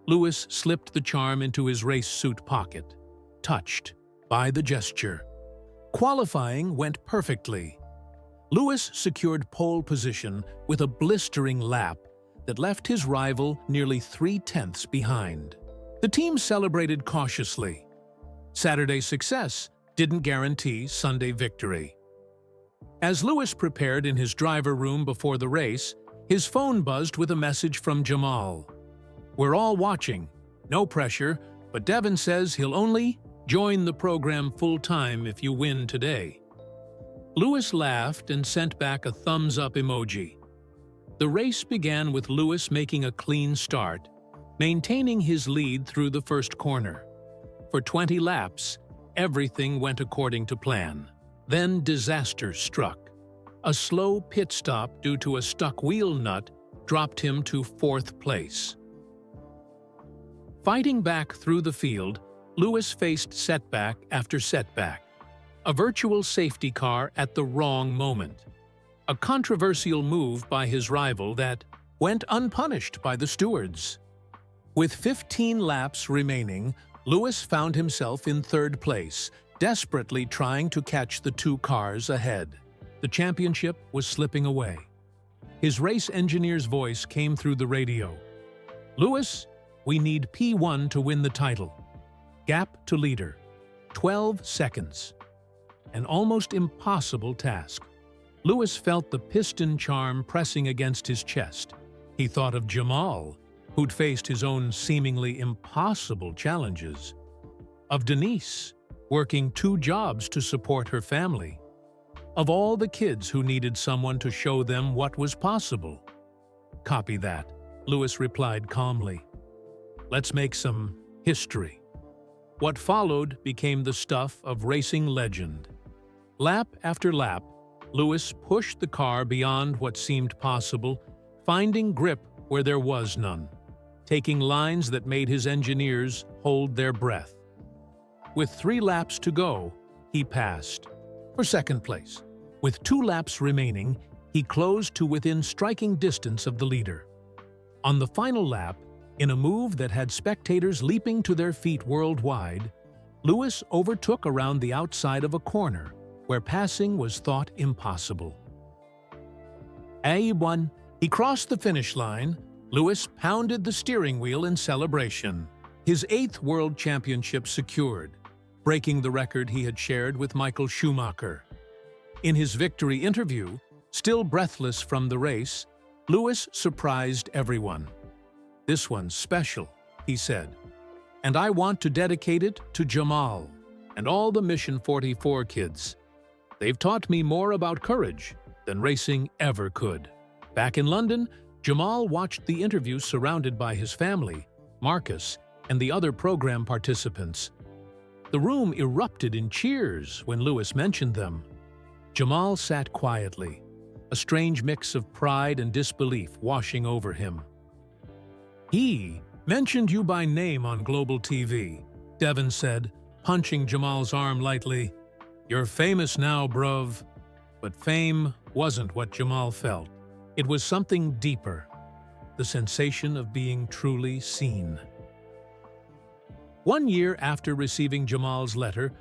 Louis slipped the charm into his race suit pocket, touched by the gesture. Qualifying went perfectly. Louis secured pole position with a blistering lap that left his rival nearly 3/10 behind. The team celebrated cautiously. Saturday's success didn't guarantee Sunday victory. As Louis prepared in his driver room before the race, his phone buzzed with a message from Jamal. "We're all watching. No pressure, but Devin says he'll only join the program full-time if you win today." Louis laughed and sent back a thumbs-up emoji. The race began with Louis making a clean start, maintaining his lead through the first corner. For 20 laps, everything went according to plan. Then disaster struck. A slow pit stop due to a stuck wheel nut dropped him to 4th place. Fighting back through the field, Louis faced setback after setback. A virtual safety car at the wrong moment. A controversial move by his rival that went unpunished by the stewards. With 15 laps remaining, Louis found himself in 3rd place, desperately trying to catch the 2 cars ahead. The championship was slipping away. His race engineer's voice came through the radio. "Louis, we need P1 to win the title. Gap to leader, 12 seconds. An almost impossible task. Louis felt the piston charm pressing against his chest. He thought of Jamal, who'd faced his own seemingly impossible challenges, of Denise, working 2 jobs to support her family, of all the kids who needed someone to show them what was possible. "Copy that," Lewis replied calmly. "Let's make some history." What followed became the stuff of racing legend. Lap after lap, Lewis pushed the car beyond what seemed possible, finding grip where there was none, taking lines that made his engineers hold their breath. With 3 laps to go, he passed for second place. With 2 laps remaining, he closed to within striking distance of the leader. On the final lap, in a move that had spectators leaping to their feet worldwide, Lewis overtook around the outside of a corner where passing was thought impossible. He won. He crossed the finish line. Lewis pounded the steering wheel in celebration. His 8th World Championship secured, breaking the record he had shared with Michael Schumacher. In his victory interview, still breathless from the race, Lewis surprised everyone. "This one's special," he said, "and I want to dedicate it to Jamal and all the Mission 44 kids. They've taught me more about courage than racing ever could." Back in London, Jamal watched the interview surrounded by his family, Marcus, and the other program participants. The room erupted in cheers when Lewis mentioned them. Jamal sat quietly, a strange mix of pride and disbelief washing over him. "He mentioned you by name on Global TV," Devon said, punching Jamal's arm lightly. "You're famous now, bruv." But fame wasn't what Jamal felt. It was something deeper, the sensation of being truly seen. 1 year after receiving Jamal's letter,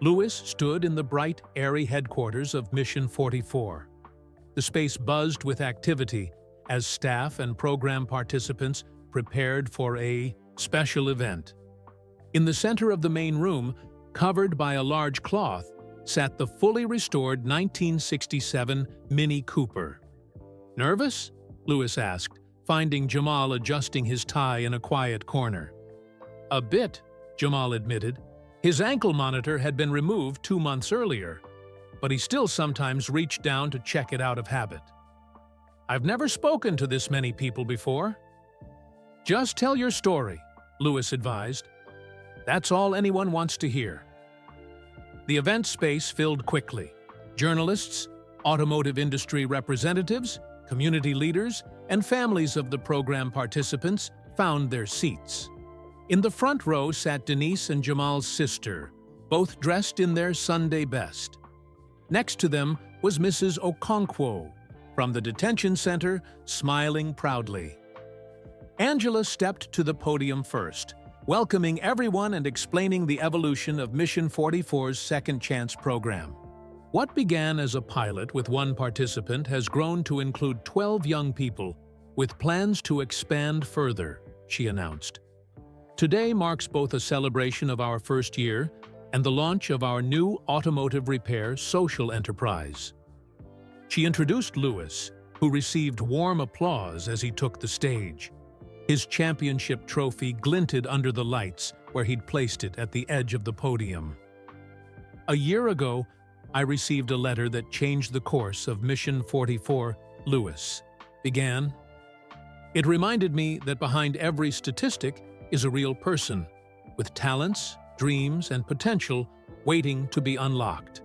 Lewis stood in the bright, airy headquarters of Mission 44. The space buzzed with activity as staff and program participants prepared for a special event. In the center of the main room, covered by a large cloth, sat the fully restored 1967 Mini Cooper. "Nervous?" Lewis asked, finding Jamal adjusting his tie in a quiet corner. "A bit," Jamal admitted. His ankle monitor had been removed 2 months earlier, but he still sometimes reached down to check it out of habit. "I've never spoken to this many people before." "Just tell your story," Lewis advised. "That's all anyone wants to hear." The event space filled quickly. Journalists, automotive industry representatives, community leaders, and families of the program participants found their seats. In the front row sat Denise and Jamal's sister, both dressed in their Sunday best. Next to them was Mrs. Okonkwo from the detention center, smiling proudly. Angela stepped to the podium first, welcoming everyone and explaining the evolution of Mission 44's Second Chance program. What began as a pilot with 1 participant has grown to include 12 young people, with plans to expand further, she announced. Today marks both a celebration of our first year and the launch of our new automotive repair social enterprise. She introduced Lewis, who received warm applause as he took the stage. His championship trophy glinted under the lights where he'd placed it at the edge of the podium. "A year ago, I received a letter that changed the course of Mission 44, Lewis began. It reminded me that behind every statistic is a real person, with talents, dreams, and potential waiting to be unlocked."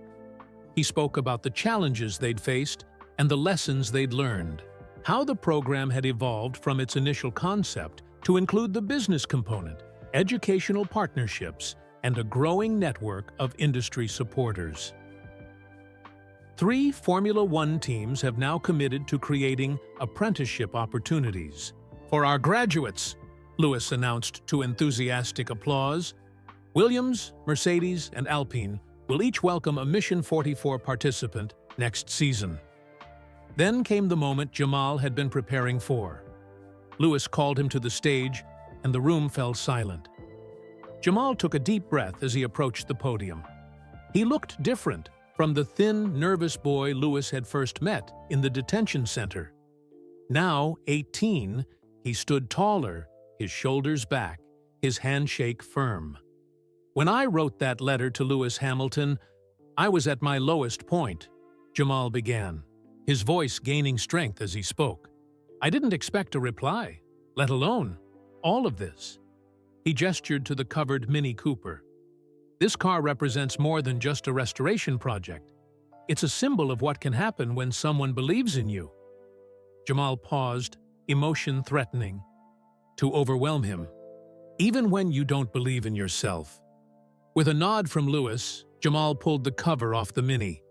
He spoke about the challenges they'd faced and the lessons they'd learned, how the program had evolved from its initial concept to include the business component, educational partnerships, and a growing network of industry supporters. 3 Formula One teams have now committed to creating apprenticeship opportunities. "For our graduates," Lewis announced to enthusiastic applause, "Williams, Mercedes, and Alpine will each welcome a Mission 44 participant next season." Then came the moment Jamal had been preparing for. Lewis called him to the stage, and the room fell silent. Jamal took a deep breath as he approached the podium. He looked different from the thin, nervous boy Lewis had first met in the detention center. Now, 18, he stood taller, his shoulders back, his handshake firm. "When I wrote that letter to Lewis Hamilton, I was at my lowest point," Jamal began, his voice gaining strength as he spoke. "I didn't expect a reply, let alone all of this." He gestured to the covered Mini Cooper. "This car represents more than just a restoration project. It's a symbol of what can happen when someone believes in you." Jamal paused, emotion threatening to overwhelm him. "Even when you don't believe in yourself." With a nod from Lewis, Jamal pulled the cover off the Mini.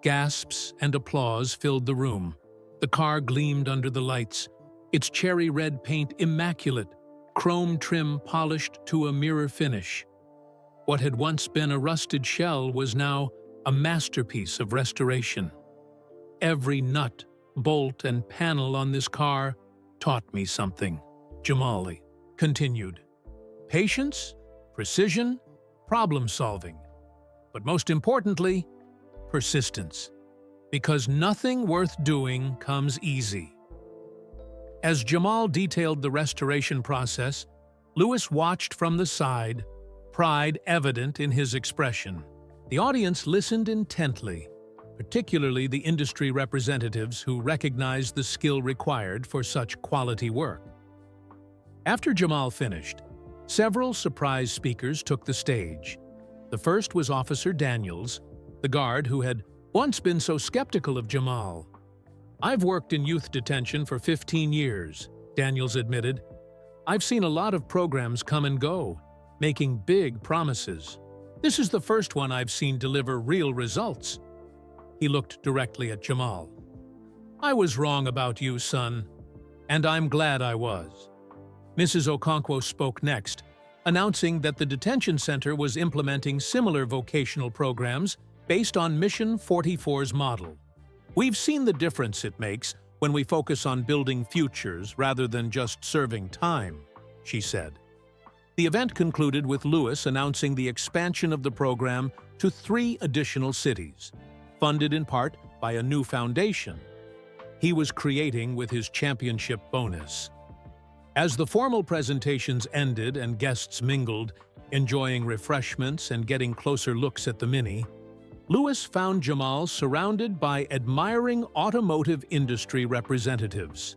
Gasps and applause filled the room. The car gleamed under the lights, its cherry red paint immaculate, chrome trim polished to a mirror finish. What had once been a rusted shell was now a masterpiece of restoration. "Every nut, bolt, and panel on this car taught me something," Jamal continued. "Patience, precision, problem-solving. But most importantly, persistence. Because nothing worth doing comes easy." As Jamal detailed the restoration process, Lewis watched from the side, pride evident in his expression. The audience listened intently, particularly the industry representatives who recognized the skill required for such quality work. After Jamal finished, several surprise speakers took the stage. The first was Officer Daniels, the guard who had once been so skeptical of Jamal. "I've worked in youth detention for 15 years, Daniels admitted. "I've seen a lot of programs come and go, making big promises. This is the first one I've seen deliver real results." He looked directly at Jamal. "I was wrong about you, son, and I'm glad I was." Mrs. Okonkwo spoke next, announcing that the detention center was implementing similar vocational programs based on Mission 44's model. "We've seen the difference it makes when we focus on building futures rather than just serving time," she said. The event concluded with Lewis announcing the expansion of the program to 3 additional cities, funded in part by a new foundation he was creating with his championship bonus. As the formal presentations ended and guests mingled, enjoying refreshments and getting closer looks at the Mini, Lewis found Jamal surrounded by admiring automotive industry representatives.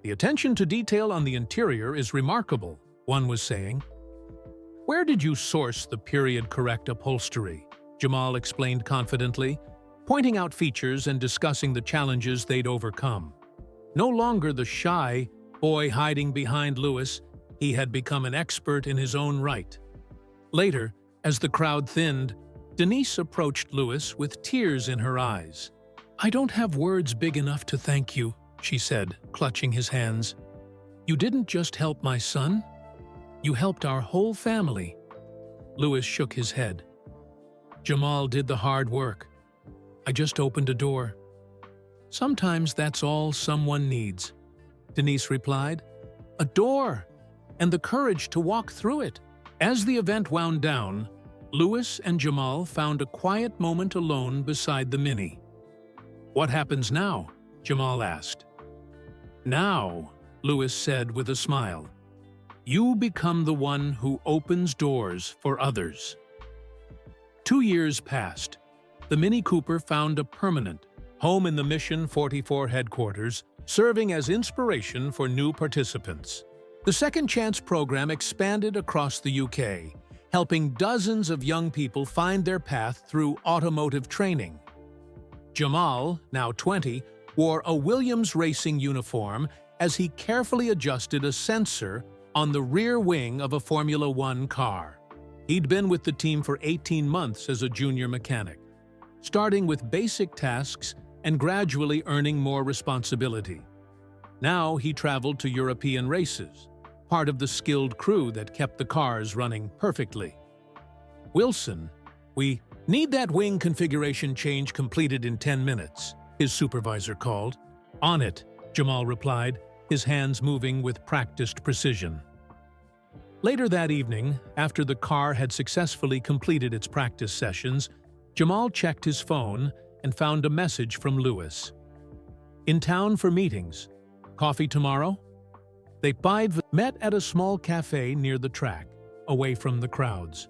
"The attention to detail on the interior is remarkable," one was saying. "Where did you source the period-correct upholstery?" Jamal explained confidently, pointing out features and discussing the challenges they'd overcome. No longer the shy boy hiding behind Lewis, he had become an expert in his own right. Later, as the crowd thinned, Denise approached Lewis with tears in her eyes. "I don't have words big enough to thank you," she said, clutching his hands. "You didn't just help my son, you helped our whole family." Lewis shook his head. "Jamal did the hard work. I just opened a door. Sometimes that's all someone needs," Denise replied. "A door, and the courage to walk through it." As the event wound down, Lewis and Jamal found a quiet moment alone beside the Mini. "What happens now?" Jamal asked. "Now," Lewis said with a smile, "you become the one who opens doors for others." 2 years passed. The Mini Cooper found a permanent home in the Mission 44 headquarters, serving as inspiration for new participants. The Second Chance program expanded across the UK, helping dozens of young people find their path through automotive training. Jamal, now 20, wore a Williams racing uniform as he carefully adjusted a sensor on the rear wing of a Formula One car. He'd been with the team for 18 months as a junior mechanic, starting with basic tasks and gradually earning more responsibility. Now he traveled to European races, part of the skilled crew that kept the cars running perfectly. "Wilson, we need that wing configuration change completed in 10 minutes, his supervisor called. "On it," Jamal replied, his hands moving with practiced precision. Later that evening, after the car had successfully completed its practice sessions, Jamal checked his phone and found a message from Lewis. "In town for meetings. Coffee tomorrow?" They five met at a small cafe near the track, away from the crowds.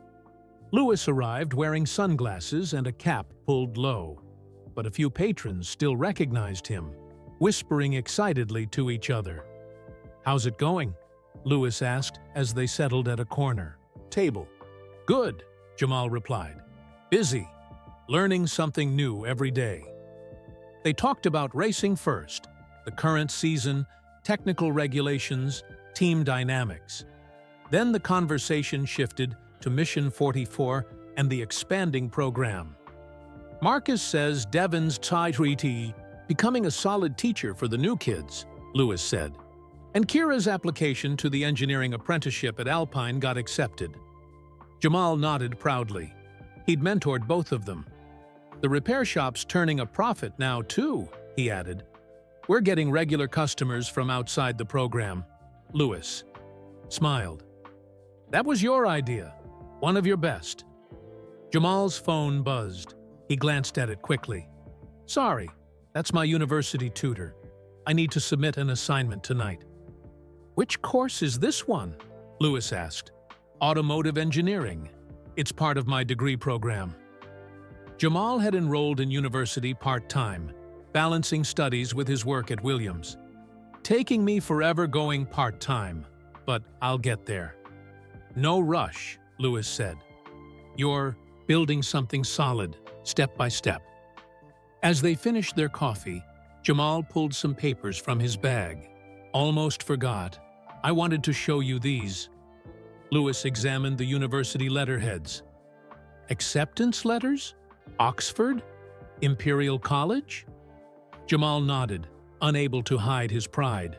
Lewis arrived wearing sunglasses and a cap pulled low, but a few patrons still recognized him, whispering excitedly to each other. "How's it going?" Lewis asked as they settled at a corner table. "Good," Jamal replied. "Busy, learning something new every day." They talked about racing first, the current season, technical regulations, team dynamics. Then the conversation shifted to Mission 44 and the expanding program. "Marcus says Devon's Tyree becoming a solid teacher for the new kids," Lewis said. "And Kira's application to the engineering apprenticeship at Alpine got accepted." Jamal nodded proudly. He'd mentored both of them. "The repair shop's turning a profit now, too," he added. "We're getting regular customers from outside the program." Lewis smiled. "That was your idea. One of your best." Jamal's phone buzzed. He glanced at it quickly. "Sorry, that's my university tutor. I need to submit an assignment tonight." "Which course is this one?" Lewis asked. "Automotive engineering. It's part of my degree program." Jamal had enrolled in university part-time, balancing studies with his work at Williams. "Taking me forever going part-time, but I'll get there." "No rush," Lewis said. "You're building something solid, step by step." As they finished their coffee, Jamal pulled some papers from his bag. "Almost forgot. I wanted to show you these." Lewis examined the university letterheads. "Acceptance letters? Oxford? Imperial College?" Jamal nodded, unable to hide his pride.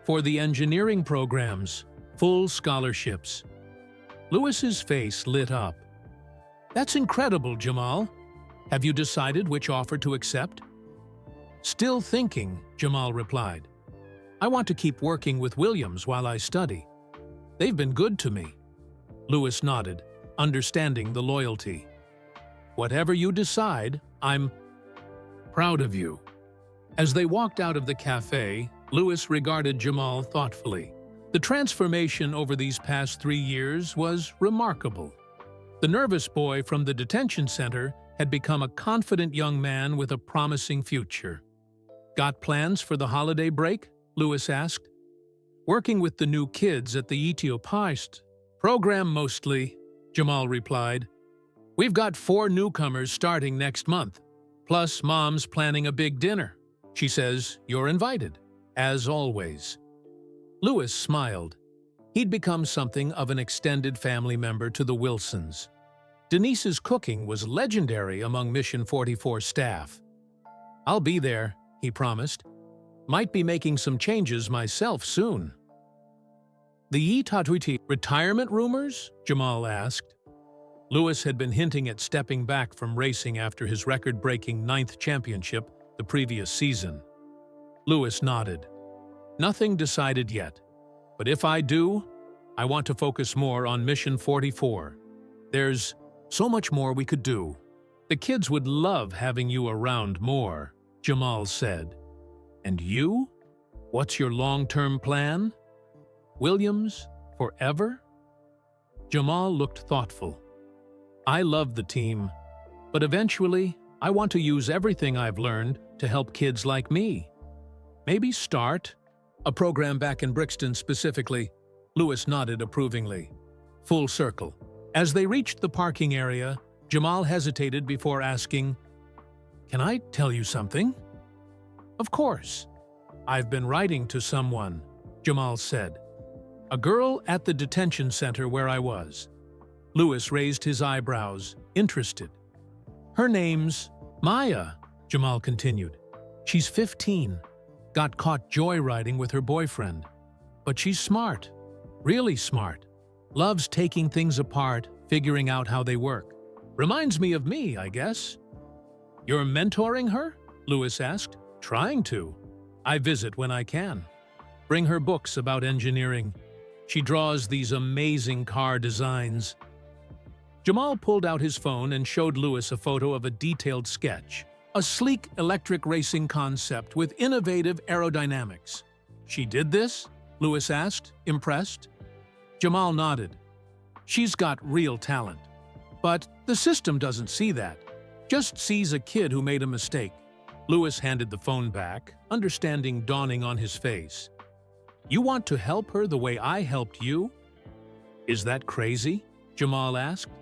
"For the engineering programs, full scholarships." Lewis's face lit up. "That's incredible, Jamal. Have you decided which offer to accept?" "Still thinking," Jamal replied. "I want to keep working with Williams while I study. They've been good to me." Lewis nodded, understanding the loyalty. "Whatever you decide, I'm proud of you." As they walked out of the cafe, Lewis regarded Jamal thoughtfully. The transformation over these past 3 years was remarkable. The nervous boy from the detention center had become a confident young man with a promising future. "Got plans for the holiday break?" Lewis asked. "Working with the new kids at the Ethiopiast program mostly," Jamal replied. "We've got 4 newcomers starting next month. Plus, Mom's planning a big dinner. She says you're invited, as always." Lewis smiled. He'd become something of an extended family member to the Wilsons. Denise's cooking was legendary among Mission 44 staff. "I'll be there," he promised. "Might be making some changes myself soon." "The Itatwiti retirement rumors?" Jamal asked. Lewis had been hinting at stepping back from racing after his record-breaking 9th championship the previous season. Lewis nodded. "Nothing decided yet. But if I do, I want to focus more on Mission 44. There's so much more we could do. The kids would love having you around more," Jamal said. "And you? What's your long-term plan? Williams forever?" Jamal looked thoughtful. "I love the team, but eventually I want to use everything I've learned to help kids like me. Maybe start a program back in Brixton specifically." Lewis nodded approvingly. Full circle. As they reached the parking area, Jamal hesitated before asking, "Can I tell you something?" "Of course." "I've been writing to someone," Jamal said. "A girl at the detention center where I was." Lewis raised his eyebrows, interested. "Her name's Maya," Jamal continued. "She's 15. Got caught joyriding with her boyfriend. But she's smart. Really smart. Loves taking things apart, figuring out how they work. Reminds me of me, I guess." "You're mentoring her?" Lewis asked. "Trying to. I visit when I can. Bring her books about engineering. She draws these amazing car designs." Jamal pulled out his phone and showed Lewis a photo of a detailed sketch. A sleek electric racing concept with innovative aerodynamics. "She did this?" Lewis asked, impressed. Jamal nodded. She's got real talent. But the system doesn't see that. Just sees a kid who made a mistake. Lewis handed the phone back, understanding dawning on his face. You want to help her the way I helped you? Is that crazy? Jamal asked.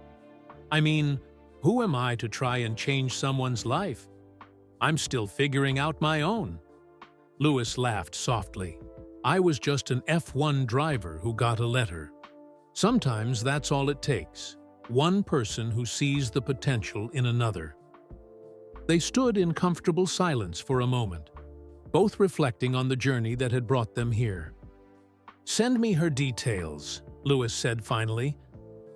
I mean, who am I to try and change someone's life? I'm still figuring out my own. Lewis laughed softly. I was just an F1 driver who got a letter. Sometimes that's all it takes. One person who sees the potential in another. They stood in comfortable silence for a moment, both reflecting on the journey that had brought them here. Send me her details, Lewis said finally.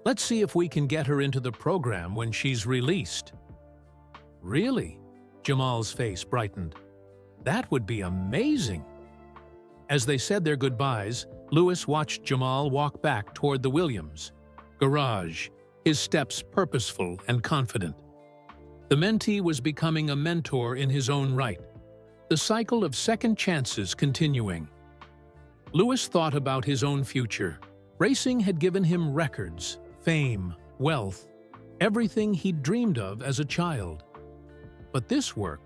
Let's see if we can get her into the program when she's released. Really? Jamal's face brightened. That would be amazing. As they said their goodbyes, Lewis watched Jamal walk back toward the Williams garage, his steps purposeful and confident. The mentee was becoming a mentor in his own right, the cycle of second chances continuing. Lewis thought about his own future. Racing had given him records, fame, wealth, everything he'd dreamed of as a child. But this work,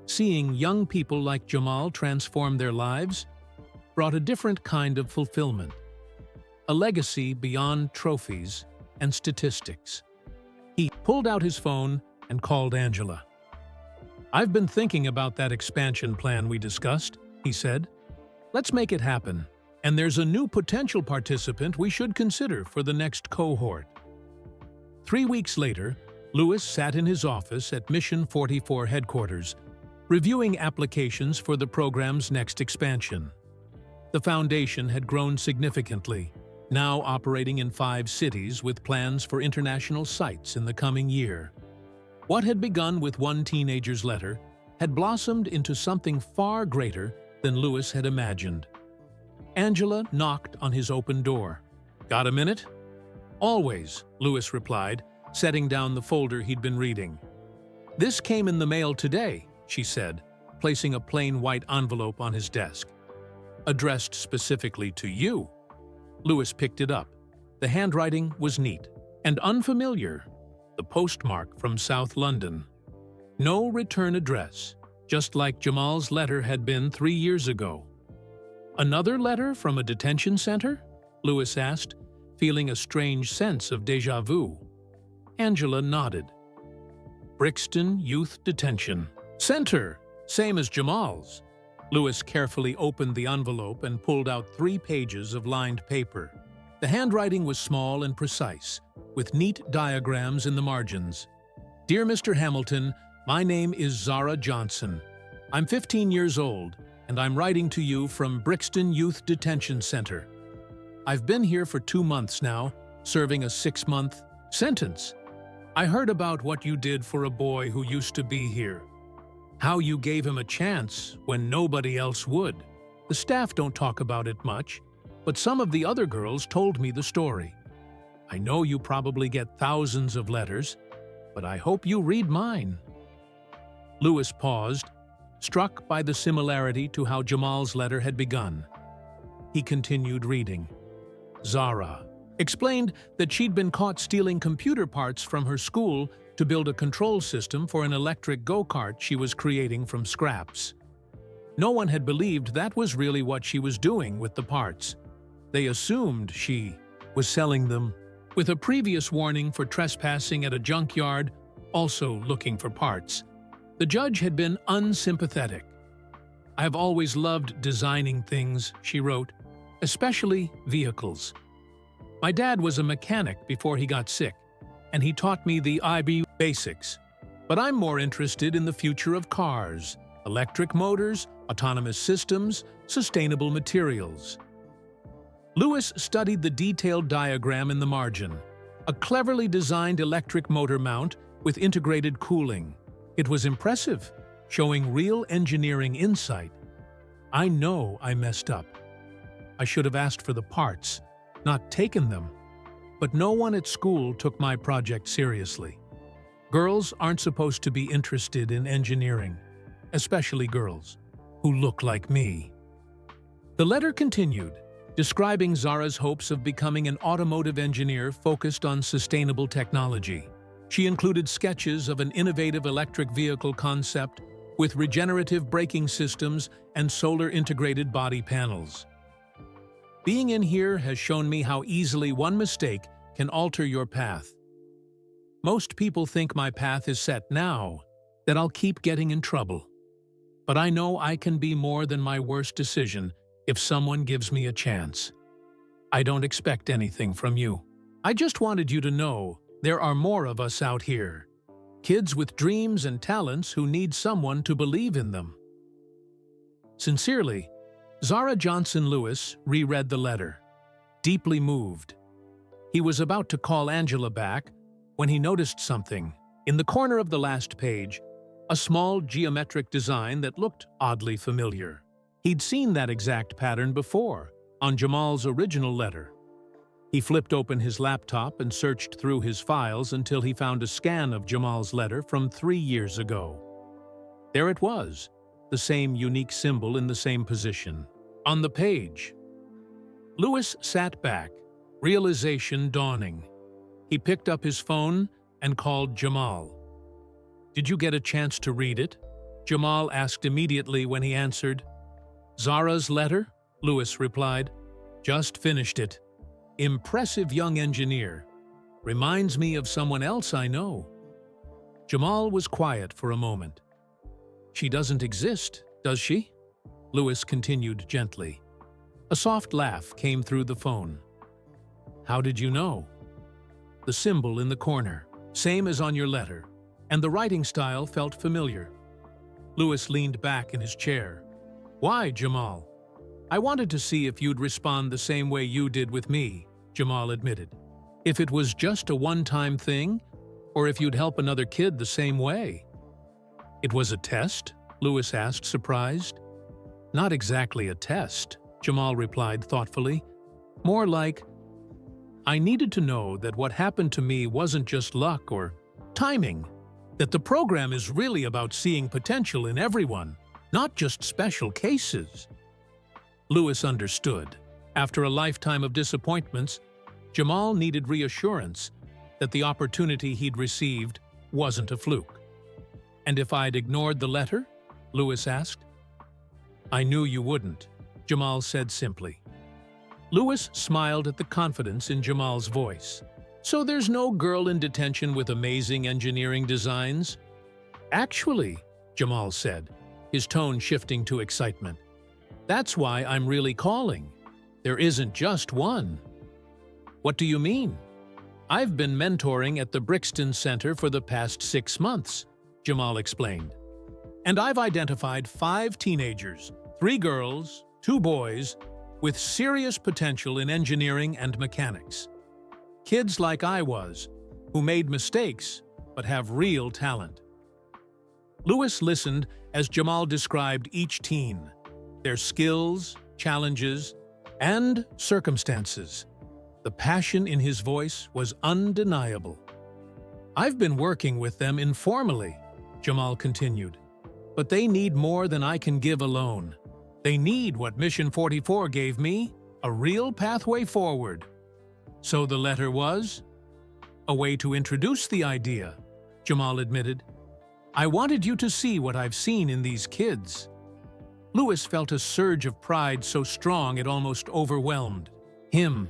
seeing young people like Jamal transform their lives, brought a different kind of fulfillment. A legacy beyond trophies and statistics. He pulled out his phone and called Angela. I've been thinking about that expansion plan we discussed, he said. Let's make it happen. And there's a new potential participant we should consider for the next cohort. 3 weeks later, Lewis sat in his office at Mission 44 headquarters, reviewing applications for the program's next expansion. The foundation had grown significantly, now operating in 5 cities with plans for international sites in the coming year. What had begun with one teenager's letter had blossomed into something far greater than Lewis had imagined. Angela knocked on his open door. Got a minute? Always, Lewis replied, setting down the folder he'd been reading. This came in the mail today, she said, placing a plain white envelope on his desk. Addressed specifically to you. Lewis picked it up. The handwriting was neat and unfamiliar. The postmark from South London. No return address, just like Jamal's letter had been 3 years ago. Another letter from a detention center? Lewis asked, feeling a strange sense of déjà vu. Angela nodded. Brixton Youth Detention Center, same as Jamal's. Lewis carefully opened the envelope and pulled out 3 pages of lined paper. The handwriting was small and precise, with neat diagrams in the margins. Dear Mr. Hamilton, my name is Zara Johnson. I'm 15 years old, and I'm writing to you from Brixton Youth Detention Center. I've been here for 2 months now, serving a 6-month sentence. I heard about what you did for a boy who used to be here. How you gave him a chance when nobody else would. The staff don't talk about it much, but some of the other girls told me the story. I know you probably get thousands of letters, but I hope you read mine. Lewis paused, struck by the similarity to how Jamal's letter had begun. He continued reading. Zara explained that she'd been caught stealing computer parts from her school to build a control system for an electric go-kart she was creating from scraps. No one had believed that was really what she was doing with the parts. They assumed she was selling them, with a previous warning for trespassing at a junkyard, also looking for parts. The judge had been unsympathetic. I have always loved designing things, she wrote, especially vehicles. My dad was a mechanic before he got sick, and he taught me the IB basics. But I'm more interested in the future of cars, electric motors, autonomous systems, sustainable materials. Lewis studied the detailed diagram in the margin, a cleverly designed electric motor mount with integrated cooling. It was impressive, showing real engineering insight. I know I messed up. I should have asked for the parts, not taken them. But no one at school took my project seriously. Girls aren't supposed to be interested in engineering, especially girls who look like me. The letter continued, describing Zara's hopes of becoming an automotive engineer focused on sustainable technology. She included sketches of an innovative electric vehicle concept with regenerative braking systems and solar-integrated body panels. Being in here has shown me how easily one mistake can alter your path. Most people think my path is set now, that I'll keep getting in trouble. But I know I can be more than my worst decision if someone gives me a chance. I don't expect anything from you. I just wanted you to know there are more of us out here. Kids with dreams and talents who need someone to believe in them. Sincerely, Zara Johnson Lewis reread the letter, deeply moved. He was about to call Angela back when he noticed something. In the corner of the last page, a small geometric design that looked oddly familiar. He'd seen that exact pattern before, on Jamal's original letter. He flipped open his laptop and searched through his files until he found a scan of Jamal's letter from 3 years ago. There it was, the same unique symbol in the same position. On the page. Lewis sat back, realization dawning. He picked up his phone and called Jamal. "Did you get a chance to read it?" Jamal asked immediately when he answered. "Zara's letter?" Lewis replied. "Just finished it. Impressive young engineer. Reminds me of someone else I know." Jamal was quiet for a moment. "She doesn't exist, does she?" Lewis continued gently. A soft laugh came through the phone. "How did you know?" "The symbol in the corner, same as on your letter, and the writing style felt familiar." Lewis leaned back in his chair. "Why, Jamal?" "I wanted to see if you'd respond the same way you did with me," Jamal admitted. "If it was just a one-time thing, or if you'd help another kid the same way." "It was a test?" Lewis asked, surprised. "Not exactly a test," Jamal replied thoughtfully. "More like, I needed to know that what happened to me wasn't just luck or timing, that the program is really about seeing potential in everyone, not just special cases." Lewis understood. After a lifetime of disappointments, Jamal needed reassurance that the opportunity he'd received wasn't a fluke. "And if I'd ignored the letter?" Lewis asked. "I knew you wouldn't," Jamal said simply. Lewis smiled at the confidence in Jamal's voice. "So there's no girl in detention with amazing engineering designs?" "Actually," Jamal said, his tone shifting to excitement, "that's why I'm really calling. There isn't just one." "What do you mean?" "I've been mentoring at the Brixton Center for the past 6 months," Jamal explained. "And I've identified 5 teenagers, 3 girls, 2 boys, with serious potential in engineering and mechanics. Kids like I was, who made mistakes but have real talent." Lewis listened as Jamal described each teen, their skills, challenges, and circumstances. The passion in his voice was undeniable. "I've been working with them informally," Jamal continued, "but they need more than I can give alone. They need what Mission 44 gave me, a real pathway forward." "So the letter was?" "A way to introduce the idea," Jamal admitted. "I wanted you to see what I've seen in these kids." Lewis felt a surge of pride so strong it almost overwhelmed him.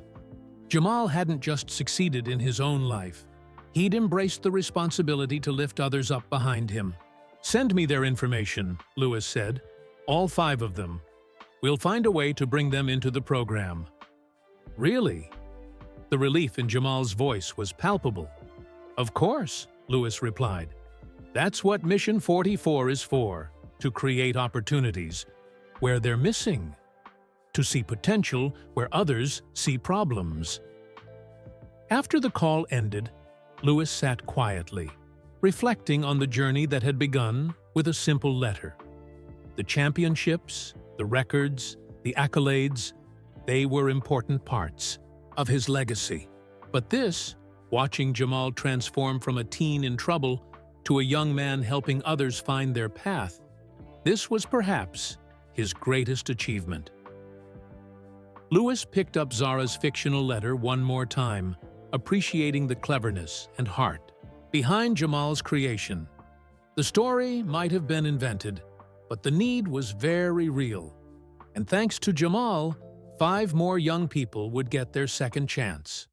Jamal hadn't just succeeded in his own life. He'd embraced the responsibility to lift others up behind him. "Send me their information," Lewis said. "All 5 of them. We'll find a way to bring them into the program." "Really?" The relief in Jamal's voice was palpable. "Of course," Lewis replied. "That's what Mission 44 is for, to create opportunities where they're missing, to see potential where others see problems." After the call ended, Lewis sat quietly, reflecting on the journey that had begun with a simple letter. The championships, the records, the accolades, they were important parts of his legacy. But this, watching Jamal transform from a teen in trouble to a young man helping others find their path, this was perhaps his greatest achievement. Lewis picked up Zara's fictional letter one more time, appreciating the cleverness and heart behind Jamal's creation. The story might have been invented, but the need was very real. And thanks to Jamal, 5 more young people would get their second chance.